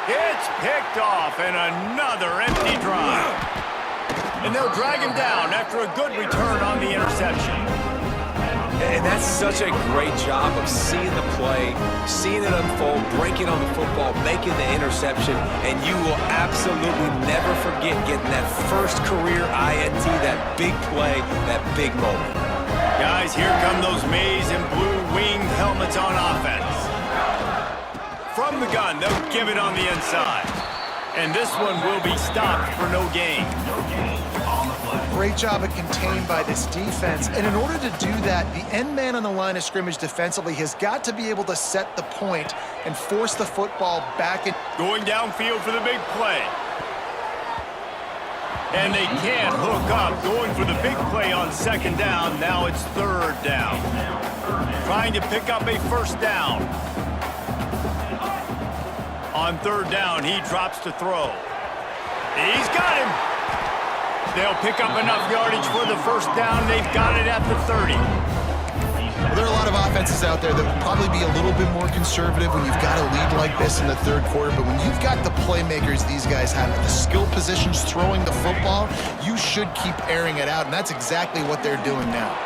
It's picked off, and another empty drive. And they'll drag him down after a good return on the interception. And that's such a great job of seeing the play, seeing it unfold, breaking on the football, making the interception, and you will absolutely never forget getting that first career INT, that big play, that big moment. Guys, here come those maize and blue winged helmets on offense. From the gun, they'll give it on the inside. And this one will be stopped for no gain. Great job of contained by this defense. And in order to do that, the end man on the line of scrimmage defensively has got to be able to set the point and force the football back in. Going downfield for the big play. And they can't hook up. Going for the big play on 2nd down. Now it's 3rd down. Trying to pick up a first down. On 3rd down, he drops to throw. He's got him. They'll pick up enough yardage for the first down. They've got it at the 30. Well, there are a lot of offenses out there that will probably be a little bit more conservative when you've got a lead like this in the 3rd quarter. But when you've got the playmakers these guys have at the skill positions throwing the football, you should keep airing it out. And that's exactly what they're doing now.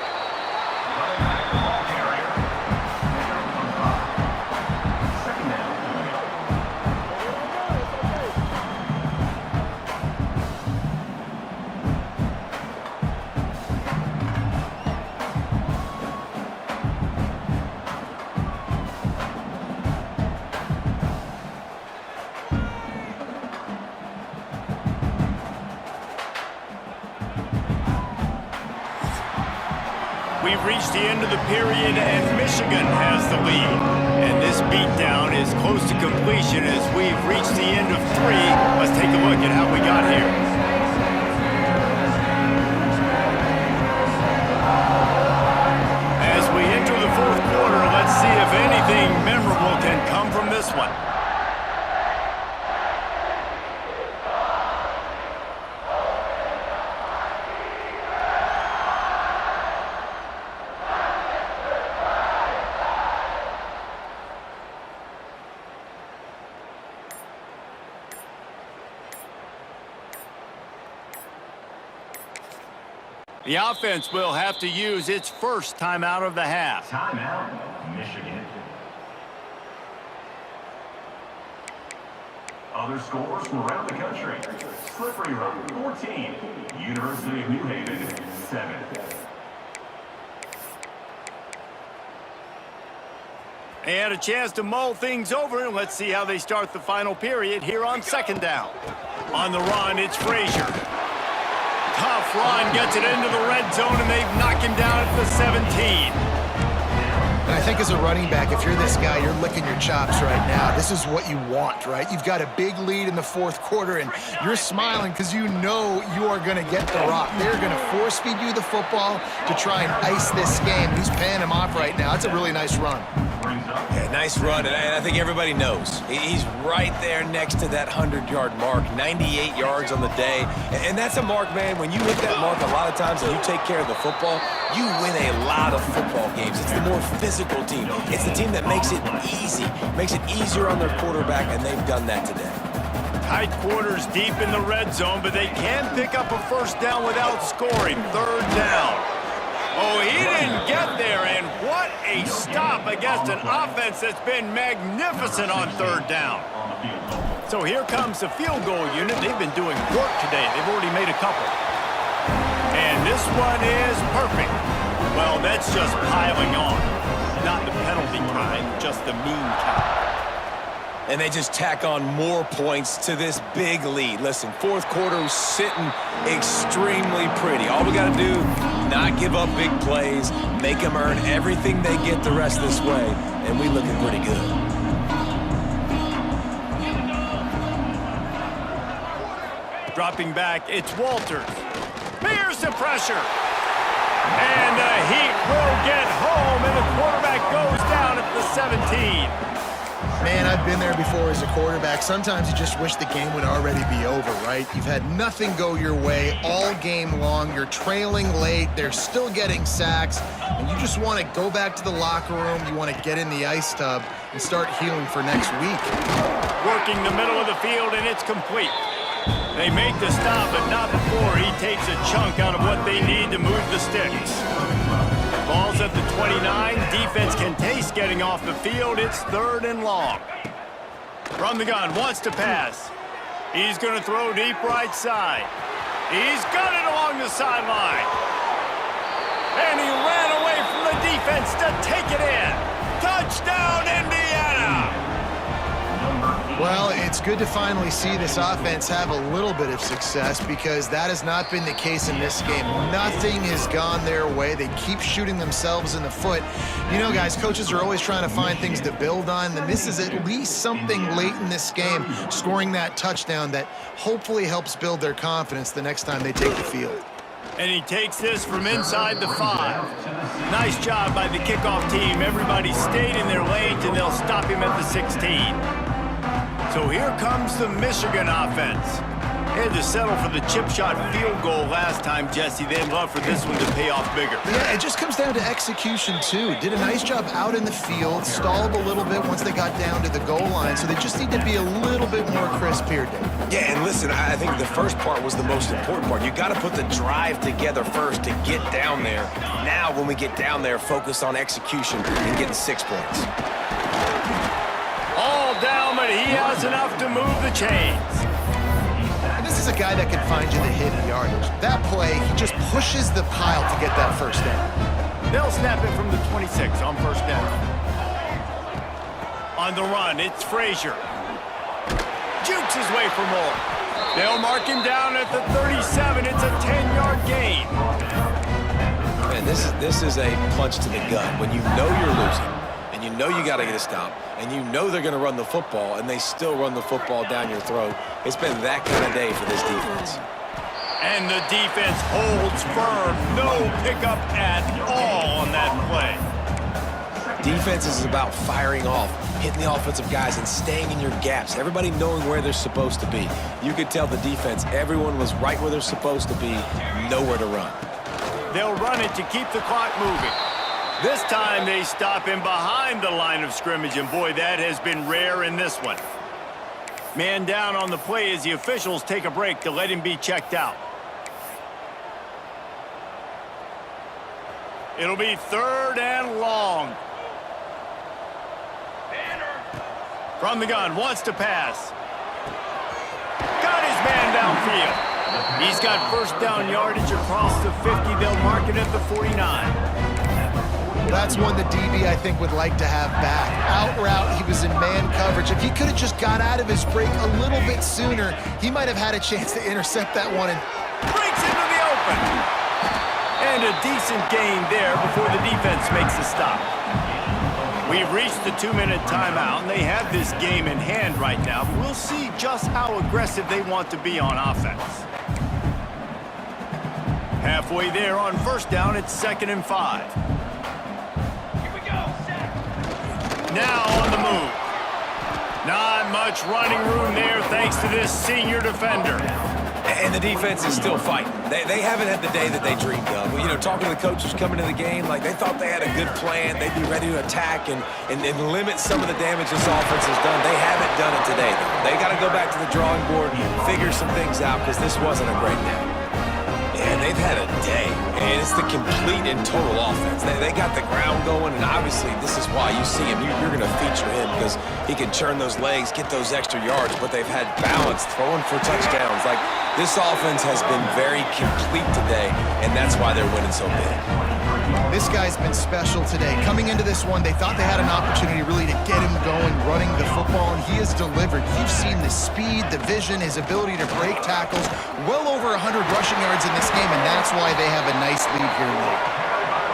We've reached the end of the period, and Michigan has the lead. And this beatdown is close to completion as we've reached the end of 3. Let's take a look at how we got here. As we enter the fourth quarter, let's see if anything memorable can come from this one. The offense will have to use its first timeout of the half. Timeout, Michigan. Other scores from around the country. Slippery Rock, 14. University of New Haven, 7. They had a chance to mull things over, and let's see how they start the final period here on second down. On the run, it's Frazier. Tough run, gets it into the red zone, and they've knocked him down at the 17. And I think as a running back, if you're this guy, you're licking your chops right now. This is what you want, right? You've got a big lead in the fourth quarter, and you're smiling because you know you are going to get the rock. They're going to force feed you the football to try and ice this game. He's paying him off right now. It's a really nice run. Yeah, nice run, and I think everybody knows. He's right there next to that 100-yard mark, 98 yards on the day. And that's a mark, man. When you hit that mark a lot of times and you take care of the football, you win a lot of football games. It's the more physical team. It's the team that makes it easy, makes it easier on their quarterback, and they've done that today. Tight quarters deep in the red zone, but they can pick up a first down without scoring. Third down. Oh, he didn't get there, and what a stop against an offense that's been magnificent on third down. So here comes the field goal unit. They've been doing work today. They've already made a couple. And this one is perfect. Well, that's just piling on. Not the penalty kind, just the mean kind. And they just tack on more points to this big lead. Listen, fourth quarter sitting extremely pretty. All we got to do, not give up big plays, make them earn everything they get the rest of this way, and we looking pretty good. Dropping back, it's Walters. Here's the pressure. And the Heat will get home, and the quarterback goes down at the 17. Man, I've been there before as a quarterback. Sometimes you just wish the game would already be over, right? You've had nothing go your way all game long. You're trailing late. They're still getting sacks. And you just want to go back to the locker room. You want to get in the ice tub and start healing for next week. Working the middle of the field, and it's complete. They make the stop, but not before he takes a chunk out of what they need to move the sticks. Ball's at the 29. Defense can taste getting off the field. It's third and long. From the gun, wants to pass. He's going to throw deep right side. He's got it along the sideline. And he ran away from the defense to take it in. Touchdown, Indiana! Well, it's good to finally see this offense have a little bit of success because that has not been the case in this game. Nothing has gone their way. They keep shooting themselves in the foot. You know, guys, coaches are always trying to find things to build on, and this is at least something late in this game, scoring that touchdown that hopefully helps build their confidence the next time they take the field. And he takes this from inside the 5. Nice job by the kickoff team. Everybody stayed in their lanes, and they'll stop him at the 16. So here comes the Michigan offense. They had to settle for the chip shot field goal last time, Jesse. They'd love for this one to pay off bigger. Yeah, it just comes down to execution, too. Did a nice job out in the field, stalled a little bit once they got down to the goal line, so they just need to be a little bit more crisp here, Dave. Yeah, and listen, I think the first part was the most important part. You got to put the drive together first to get down there. Now, when we get down there, focus on execution and getting 6 points. All down, but he has enough to move the chains. And this is a guy that can find you the hidden yardage. That play, he just pushes the pile to get that first down. They'll snap it from the 26 on first down. On the run, it's Frazier. Jukes his way for more. They'll mark him down at the 37. It's a 10-yard gain. man, this is a punch to the gut. When you know you're losing, and you know you got to get a stop, and you know they're going to run the football, and they still run the football down your throat. It's been that kind of day for this defense. And the defense holds firm. No pickup at all on that play. Defense is about firing off, hitting the offensive guys, and staying in your gaps. Everybody knowing where they're supposed to be. You could tell the defense, everyone was right where they're supposed to be, nowhere to run. They'll run it to keep the clock moving. This time they stop him behind the line of scrimmage, and boy, that has been rare in this one. Man down on the play as the officials take a break to let him be checked out. It'll be 3rd and long. From the gun, wants to pass. Got his man downfield. He's got first down yardage across the 50. They'll mark it at the 49. That's one the DB, I think, would like to have back. Out route, he was in man coverage. If he could have just got out of his break a little bit sooner, he might have had a chance to intercept that one. And breaks into the open. And a decent gain there before the defense makes a stop. We've reached the 2-minute timeout, and they have this game in hand right now. We'll see just how aggressive they want to be on offense. Halfway there on first down, it's 2nd and 5. Here we go. Now on the move. Not much running room there thanks to this senior defender. And the defense is still fighting. They haven't had the day that they dreamed of. You know, talking to the coaches coming to the game, like they thought they had a good plan. They'd be ready to attack and limit some of the damage this offense has done. They haven't done it today, though. They got to go back to the drawing board, figure some things out, because this wasn't a great day. And they've had a day, and it's the complete and total offense. They got the ground going, and obviously this is why you see him. You're going to feature him because he can churn those legs, get those extra yards, but they've had balance, throwing for touchdowns. Like, this offense has been very complete today, and that's why they're winning so big. this guy's been special today. Coming into this one, they thought they had an opportunity really to get him going, running the football, and he has delivered. You've seen the speed, the vision, his ability to break tackles. Well over 100 rushing yards in this game, and that's why they have a nice lead here late.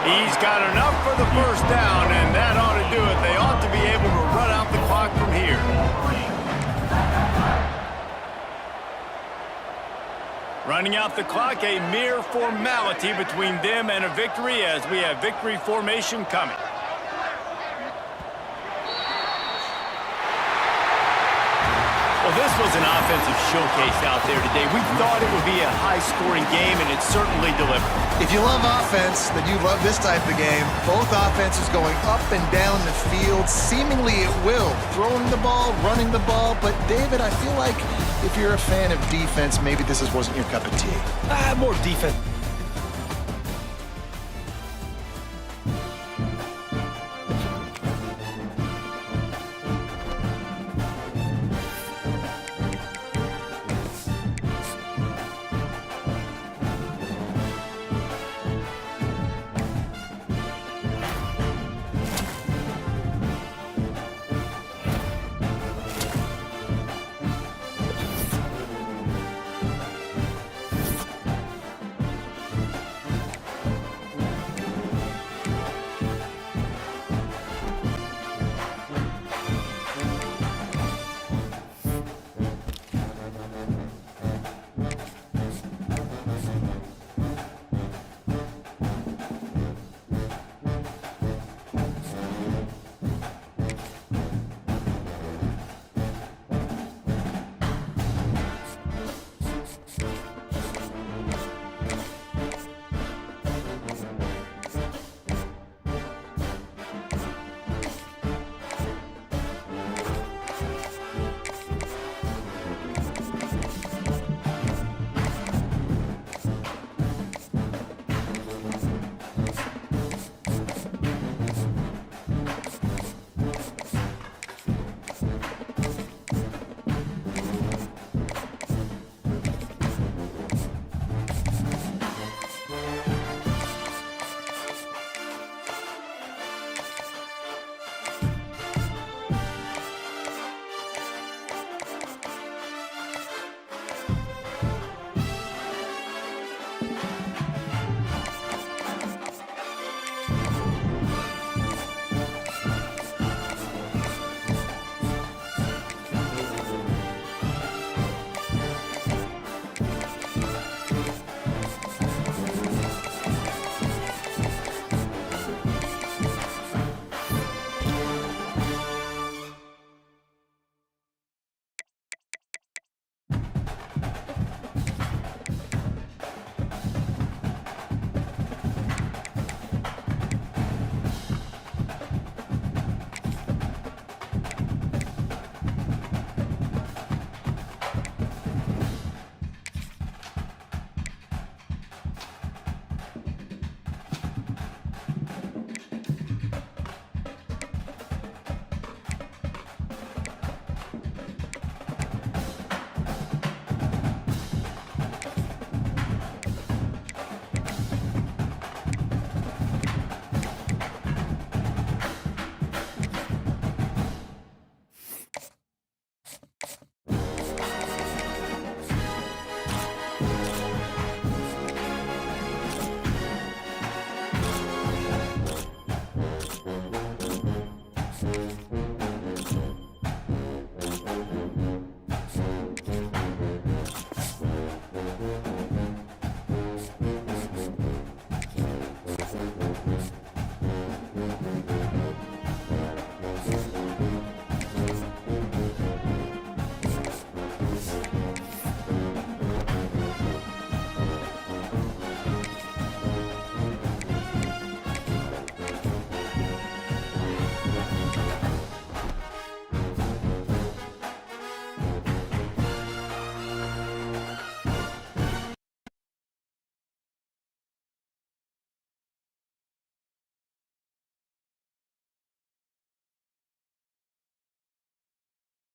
He's got enough for the first down, and that ought to do it. They ought to be able to run out the clock from here. Running out the clock, a mere formality between them and a victory as we have victory formation coming. Well, this was an offensive showcase out there today. We thought it would be a high-scoring game, and it certainly delivered. If you love offense, then you love this type of game. Both offenses going up and down the field, seemingly at will. Throwing the ball, running the ball. But, David, I feel like if you're a fan of defense, maybe this wasn't your cup of tea. More defense.